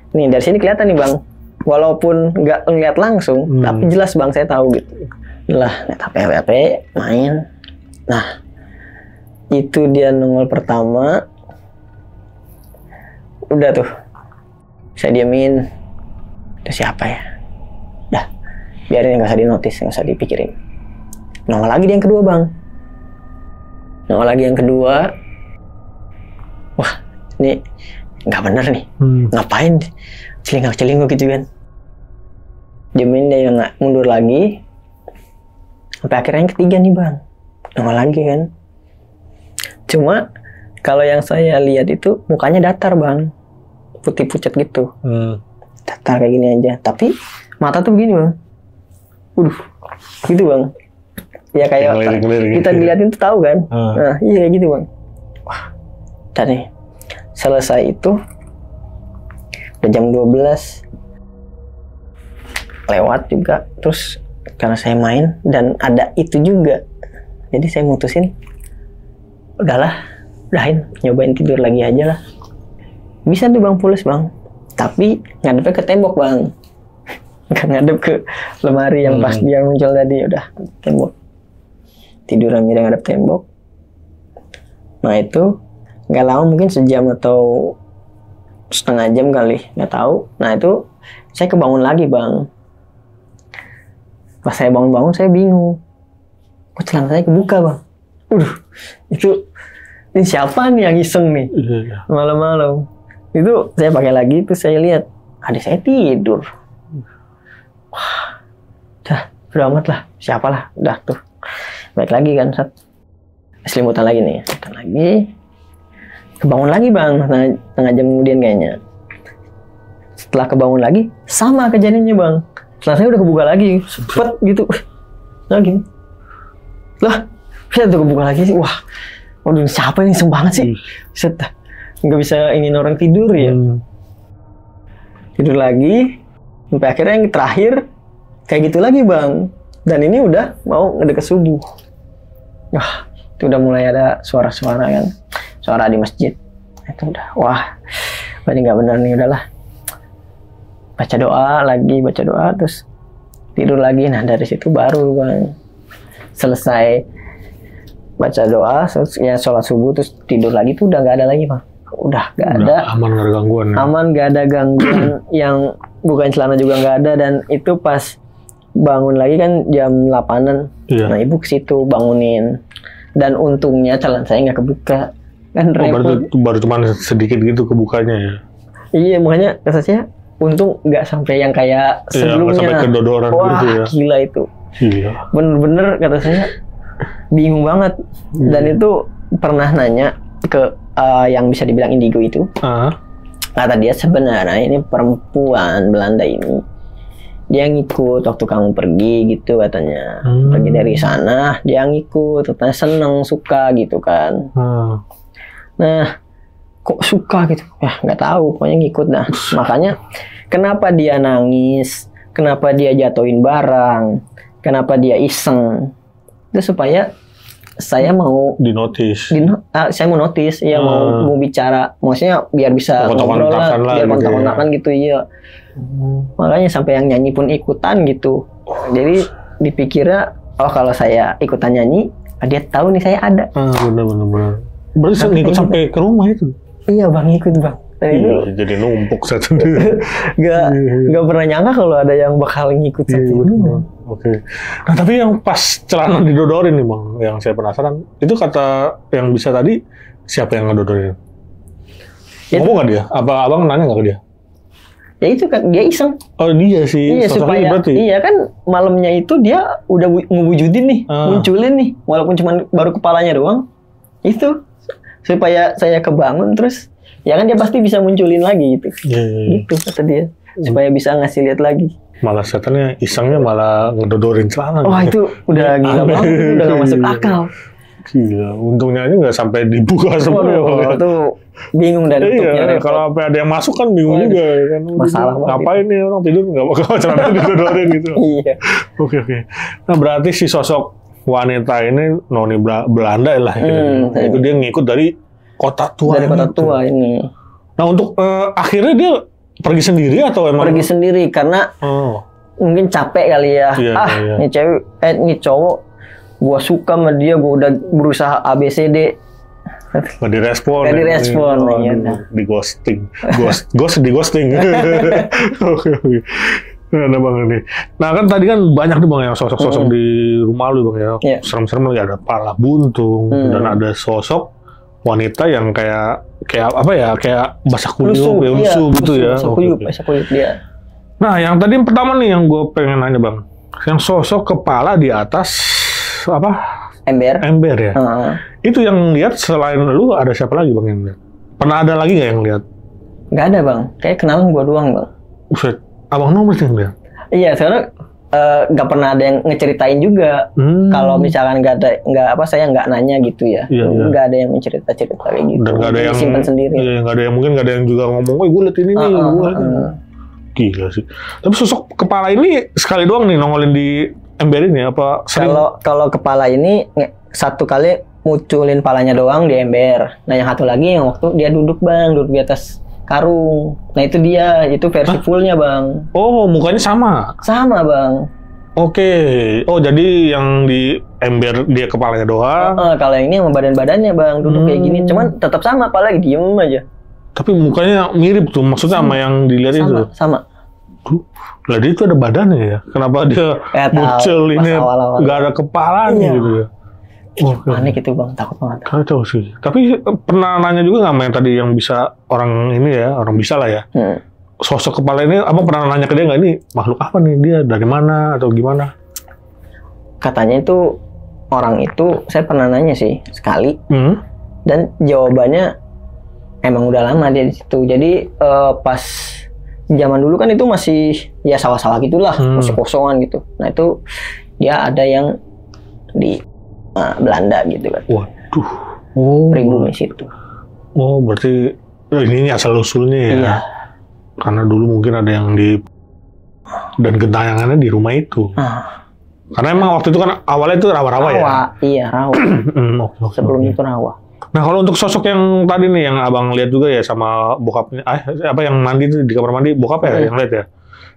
Nih dari sini kelihatan nih bang, walaupun nggak ngeliat langsung, tapi jelas bang saya tahu gitu. Lah, lihat HP main. Nah, itu dia nongol pertama. Udah tuh, saya diemin. Itu siapa ya? Dah, biarin, nggak usah dinotis, nggak usah dipikirin. Nongol lagi dia yang kedua bang. Wah, ini nggak bener nih. Ngapain celingak-celinguk gitu kan. Diemin dia yang mundur lagi. Sampai akhirnya yang ketiga nih bang. Nongol lagi kan. Cuma kalau yang saya lihat itu mukanya datar bang. Putih pucat gitu. Datar kayak gini aja. Tapi mata tuh begini bang. Gitu bang. Ya kayak kita dilihatin tuh tahu kan. Nah iya kayak gitu bang. Wah. Dan nih selesai itu udah jam 12 lewat juga, terus karena saya main dan ada itu juga, jadi saya mutusin udahin nyobain tidur lagi aja lah. Bisa tuh bang pules bang, tapi ngadepnya ke tembok bang, nggak ngadep ke lemari yang pas dia muncul tadi. Udah tembok, tiduran miring ngadep tembok. Nah itu nggak lama, mungkin sejam atau setengah jam kali, nggak tahu. Nah itu saya kebangun lagi bang. Pas saya bangun saya bingung, kok celana saya kebuka bang. Ini siapa nih yang iseng nih malam-malam. Itu saya pakai lagi, terus saya lihat adik saya tidur. Wah, udah amat lah, siapalah, udah tuh baik lagi kan, selimutan lagi nih, kebangun lagi bang, setengah jam kemudian kayaknya. Setelah kebangun lagi, sama kejadiannya bang. Setelah saya udah kebuka lagi, sepet gitu. Nah gini. Lah, saya tuh kebuka lagi sih. Wah, waduh siapa ini iseng banget sih. Nggak bisa ingin orang tidur ya. Tidur lagi. Sampai akhirnya yang terakhir, kayak gitu lagi bang. Dan ini udah mau ngedeket subuh. Wah, itu udah mulai ada suara-suara kan. Suara di masjid. Itu udah, wah ini nggak benar nih, udahlah. Baca doa, terus tidur lagi. Nah dari situ baru bang, selesai baca doa, ya sholat subuh, terus tidur lagi tuh udah nggak ada lagi bang. Udah nggak ada.
Aman, nggak ada gangguan. Ya? Aman,
nggak ada gangguan. Yang bukan celana juga nggak ada. Dan itu pas bangun lagi kan jam 8-an. Iya. Nah ibu ke situ bangunin. Dan untungnya celana saya nggak kebuka. Kan
baru cuma sedikit gitu kebukanya ya.
Iya, makanya kata saya untung nggak sampai yang kayak sebelumnya.
Nggak sampai kedodoran gitu ya.
Gila itu.
Iya.
Bener-bener kata saya bingung banget. Dan itu pernah nanya ke yang bisa dibilang indigo itu. Kata dia sebenarnya ini perempuan Belanda ini, dia ngikut waktu kamu pergi gitu katanya. Pergi dari sana dia ngikut, katanya seneng, suka gitu kan. Nah kok suka gitu ya, nggak tahu, pokoknya ngikut. Nah makanya kenapa dia nangis, kenapa dia jatuhin barang, kenapa dia iseng, itu supaya saya mau saya mau notice ya, mau bicara, maksudnya biar bisa ngobrol lah, biar kontak-kontakan gitu ya. Makanya sampai yang nyanyi pun ikutan gitu. Jadi dipikirnya kalau saya ikutan nyanyi, dia tahu nih saya ada.
Benar. Berarti ngikut sampai ke rumah itu?
Iya bang, ikut bang.
Jadi numpuk satu.
Gak pernah nyangka kalau ada yang bakal ngikut satu.
Oke. Nah tapi yang pas celana didodorin nih bang, yang saya penasaran, itu kata yang bisa tadi siapa yang ngedodorin? Ngomong nggak dia? Apa abang nanya nggak ke dia?
Ya itu kan dia iseng.
Oh dia sih.
Iya supaya
berarti.
iya kan malamnya itu dia udah ngewujudin nih, munculin nih, walaupun cuma baru kepalanya doang. Itu supaya saya kebangun terus ya kan dia pasti bisa munculin lagi gitu. Gitu kata dia. Supaya bisa ngasih lihat lagi.
Malah setannya isengnya malah ngedodorin celana.
Wah itu udah gila banget, itu udah gak masuk akal.
Gila, untungnya aja nggak sampai dibuka semua.
Itu tuh bingung dan tutupnya.
Iya, kalau sampai ada yang masuk kan bingung juga kan.
Masalah banget.
Ngapain nih orang tidur nggak bakal celana didodorin gitu.
Iya.
Oke. Nah berarti si sosok wanita ini noni Belanda lah. Itu dia ngikut dari kota tua.
Dari kota tua ini.
Nah untuk akhirnya dia pergi sendiri atau emang?
Pergi sendiri karena mungkin capek kali ya. Iya. Nih cewek, nih cowok. Gua suka sama dia, gua udah berusaha ABCD.
Nggak direspon.
Iya.
Di ghosting. Di ghosting. Oke. Nah bang ini. Nah kan tadi kan banyak tuh bang yang sosok-sosok di rumah lu bang ya.
Yeah.
Serem-serem lagi ada pala buntung dan ada sosok wanita yang kayak apa ya? Kayak basah kuyup, lusuh gitu ya.
Basah kuyup dia.
Nah yang tadi yang pertama nih yang gue pengen nanya bang, yang sosok kepala di atas apa? Ember ya. Itu yang lihat selain lu ada siapa lagi bang yang lihat? Pernah ada lagi nggak yang lihat?
Nggak ada bang, kayak kenalan gua doang bang.
Buset, abang nomor yang lihat?
Iya, soalnya nggak pernah ada yang ngeceritain juga. Kalau misalkan saya nggak nanya gitu ya. Nggak ada yang mencerita-cerita kayak gitu.
Dan nggak ada yang
simpan sendiri.
Iya, nggak ada yang mungkin nggak ada yang juga ngomong, gue lihat ini nih. Gila sih. Tapi sosok kepala ini sekali doang nih nongolin di ember ini apa sering?
Kalau kepala ini satu kali munculin palanya doang di ember. Nah yang satu lagi yang waktu dia duduk di atas karung. Nah itu dia, itu versi fullnya bang.
Oh mukanya sama?
Sama bang.
Oke. Oh jadi yang di ember dia kepalanya doang.
Kalau yang ini sama badan-badannya bang duduk kayak gini. Cuman tetap sama, apalagi diem aja.
Tapi mukanya mirip tuh, maksudnya sama yang dilihat itu?
Sama.
Lah dia itu ada badannya ya? Kenapa dia muncul ini nggak ada kepalanya gitu ya?
Panik itu bang, takut banget.
Kacau sih. Tapi pernah nanya juga nggak sama yang tadi yang bisa orang ini ya, orang bisa lah ya. Sosok kepala ini, apa pernah nanya ke dia nggak ini makhluk apa nih, dia dari mana atau gimana?
Katanya itu orang itu, saya pernah nanya sih sekali, dan jawabannya emang udah lama dia di situ. Jadi pas zaman dulu kan itu masih ya sawah-sawah gitulah, masih kosongan gitu. Nah itu dia ada yang di Belanda gitu kan.
Waduh.
Pribumi situ.
Oh berarti ini asal usulnya ya.
Iya.
Karena dulu mungkin ada yang dan gentayangannya di rumah itu. Karena emang waktu itu kan awalnya itu rawa-rawa ya.
Iya rawa. Sebelum itu rawa.
Nah kalau untuk sosok yang tadi nih yang abang lihat juga ya sama bokapnya, apa yang mandi itu di kamar mandi bokap ya yang lihat ya,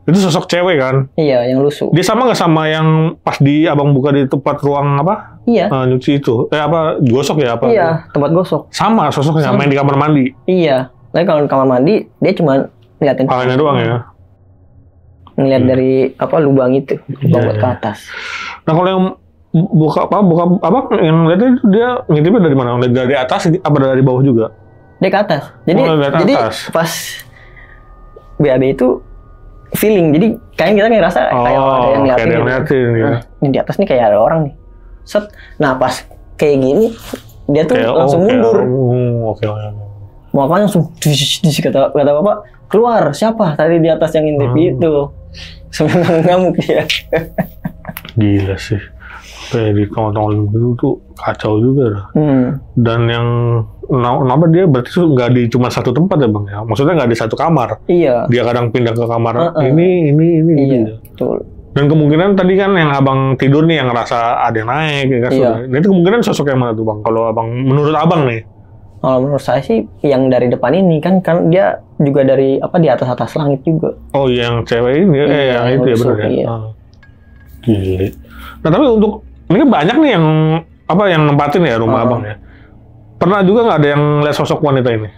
itu sosok cewek kan?
Iya yang lusuh.
Dia sama nggak sama yang pas di abang buka di tempat ruang apa?
Iya.
Nyuci itu, apa gosok ya apa?
Iya tempat gosok.
Sama sosoknya main di kamar mandi.
Iya. Tapi kalau di kamar mandi dia cuma ngeliatin
palanya doang ya.
Ngeliat dari apa lubang itu, lubang buat ke atas.
Nah kalau yang buka apa yang lihat itu dia ngintipnya dari mana? Dari atas apa dari bawah juga?
Dia ke atas. Jadi pas BAB itu feeling. Jadi kita ngerasa kayak ada yang liatin gitu. Di atas nih kayak ada orang nih. Set. Nah pas kayak gini dia tuh langsung mundur. Mau apa langsung kata bapak keluar. Siapa tadi di atas yang ngintip itu? Sebenarnya ngamuk ya.
Gila sih. Kayak di tahun-tahun itu tuh kacau juga lah. Dan yang kenapa dia berarti tuh nggak di cuma satu tempat ya bang ya? Maksudnya nggak di satu kamar.
Iya.
Dia kadang pindah ke kamar ini.
Iya. Betul.
Dan kemungkinan tadi kan yang abang tidur nih yang ngerasa ada yang naik ya kan? Iya. Nah, itu kemungkinan sosok yang mana tuh bang? Kalau abang menurut abang nih?
Kalau menurut saya sih yang dari depan ini kan dia juga dari di atas langit juga.
Oh yang cewek ini yang itu ya benar ya. Iya. Gila. Nah tapi untuk ini kan banyak nih yang nempatin ya rumah abang ya. Pernah juga nggak ada yang lihat sosok wanita ini?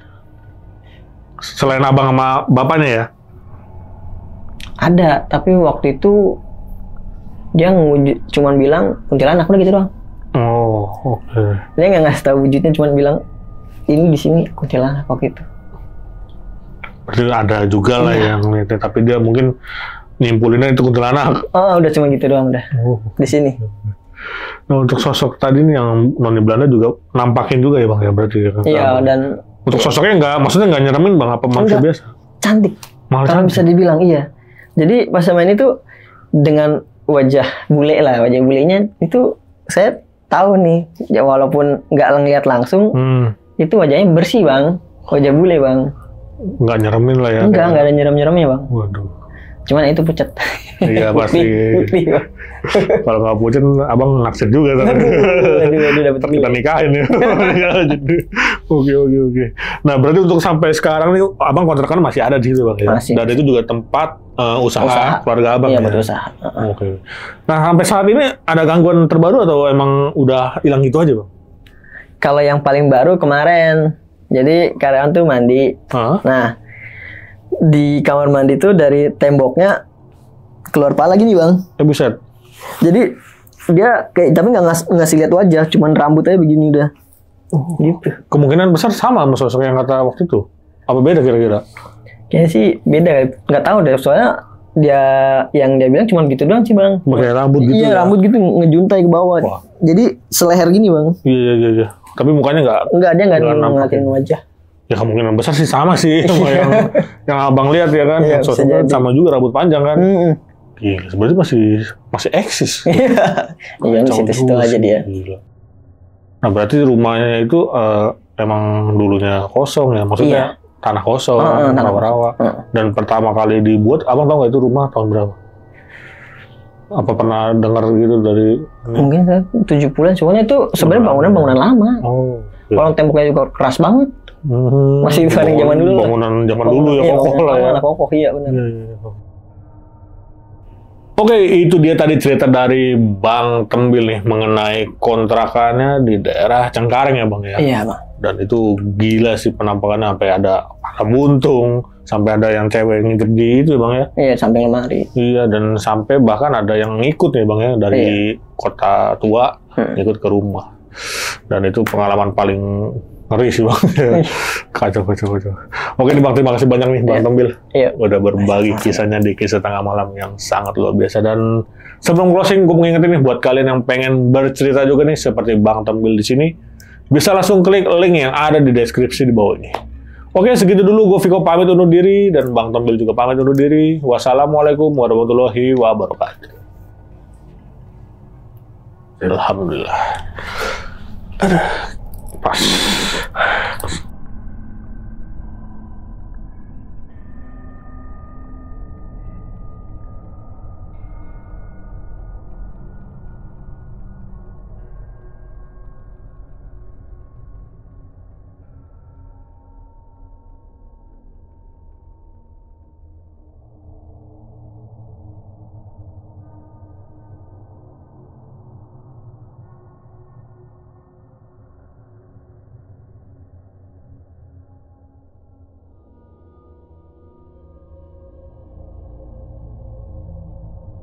Selain abang sama bapaknya ya?
Ada, tapi waktu itu dia cuman bilang kuntilanak udah gitu doang.
Oh, oke.
Dia nggak ngasih tahu wujudnya, cuman bilang ini di sini kuntilanak kok gitu.
Berarti ada juga lah yang lihatnya, tapi dia mungkin nyimpulinnya itu kuntilanak.
Oh, udah cuma gitu doang udah. Di sini.
Nah, untuk sosok tadi nih yang noni Belanda juga nampakin juga ya Bang ya berarti ya.
Iya, dan
untuk sosoknya maksudnya nggak nyeremin Bang, apa manusia biasa?
Cantik.
Malah
kalau
cantik.
bisa dibilang iya. Jadi pas main itu dengan wajah bule lah, wajah bulenya itu saya tahu nih, ya walaupun nggak ngeliat langsung, itu wajahnya bersih Bang, wajah bule Bang.
Nggak nyeremin lah ya.
Nggak ada nyerem-nyeremnya Bang.
Waduh.
Cuman itu pucat.
Iya pasti.
Putih Bang.
Kalau nggak pucat, abang naksir juga.
Aduh, dapet
kita nikahin ya. Oke. Nah berarti untuk sampai sekarang nih, abang kontrakan masih ada di situ Bang ya?
Masih.
Dan itu juga tempat usaha keluarga abang
iya,
ya?
Iya, usaha.
Oke. Nah sampai saat ini ada gangguan terbaru atau emang udah hilang gitu aja Bang?
Kalau yang paling baru kemarin, jadi karyawan tuh mandi. Nah, di kamar mandi tuh dari temboknya keluar pala gini Bang.
Buset.
Jadi dia kayak tapi nggak ngasih lihat wajah, cuman rambut aja begini udah. Gitu.
Kemungkinan besar sama sosok yang kata waktu itu. Apa beda kira-kira?
Kayaknya sih beda, nggak tahu deh. Soalnya yang dia bilang cuma gitu doang sih Bang.
Pakai rambut gitu.
Iya, rambut gitu ngejuntai ke bawah. Wah. Jadi seleher gini Bang.
Iya. Tapi mukanya dia nggak
ngeliatin wajah.
Ya kemungkinan besar sih sama sih sama yang abang lihat ya kan.
Iya,
sosoknya sama juga rambut panjang kan. Iya, sebenarnya masih eksis.
Iya, di situ-situ aja dia.
Gila. Nah, berarti rumahnya itu emang dulunya kosong ya, maksudnya tanah kosong, rawa-rawa. Dan pertama kali dibuat, abang tahu nggak itu rumah tahun berapa? Apa pernah dengar gitu dari?
Mungkin 70-an, soalnya itu sebenarnya bangunan lama.
Iya.
Kalau temboknya juga keras banget. Masih dari zaman dulu.
Bangunan zaman dulu ya, kokoh lah ya.
Kokoh, iya benar.
Oke, itu dia tadi cerita dari Bang Tembil nih mengenai kontrakannya di daerah Cengkareng ya Bang ya.
Iya Bang.
Dan itu gila sih penampakannya, sampai ada buntung, sampai ada yang cewek ngintip di itu Bang ya.
Iya, sampai lemari.
Iya, dan sampai bahkan ada yang ngikut ya Bang ya dari kota tua ngikut ke rumah. Dan itu pengalaman paling ngeri sih Bang. Kacau. Oke nih Bang, terima kasih banyak nih Bang Tembil.
Iya.
Udah berbagi kisahnya di Kisah Tengah Malam yang sangat luar biasa. Dan sebelum closing, gue mau ngingetin nih buat kalian yang pengen bercerita juga nih seperti Bang Tembil di sini, bisa langsung klik link yang ada di deskripsi di bawah ini. Oke, segitu dulu. Gue Viko pamit undur diri dan Bang Tembil juga pamit undur diri. Wassalamualaikum warahmatullahi wabarakatuh. Alhamdulillah. Aduh, pas.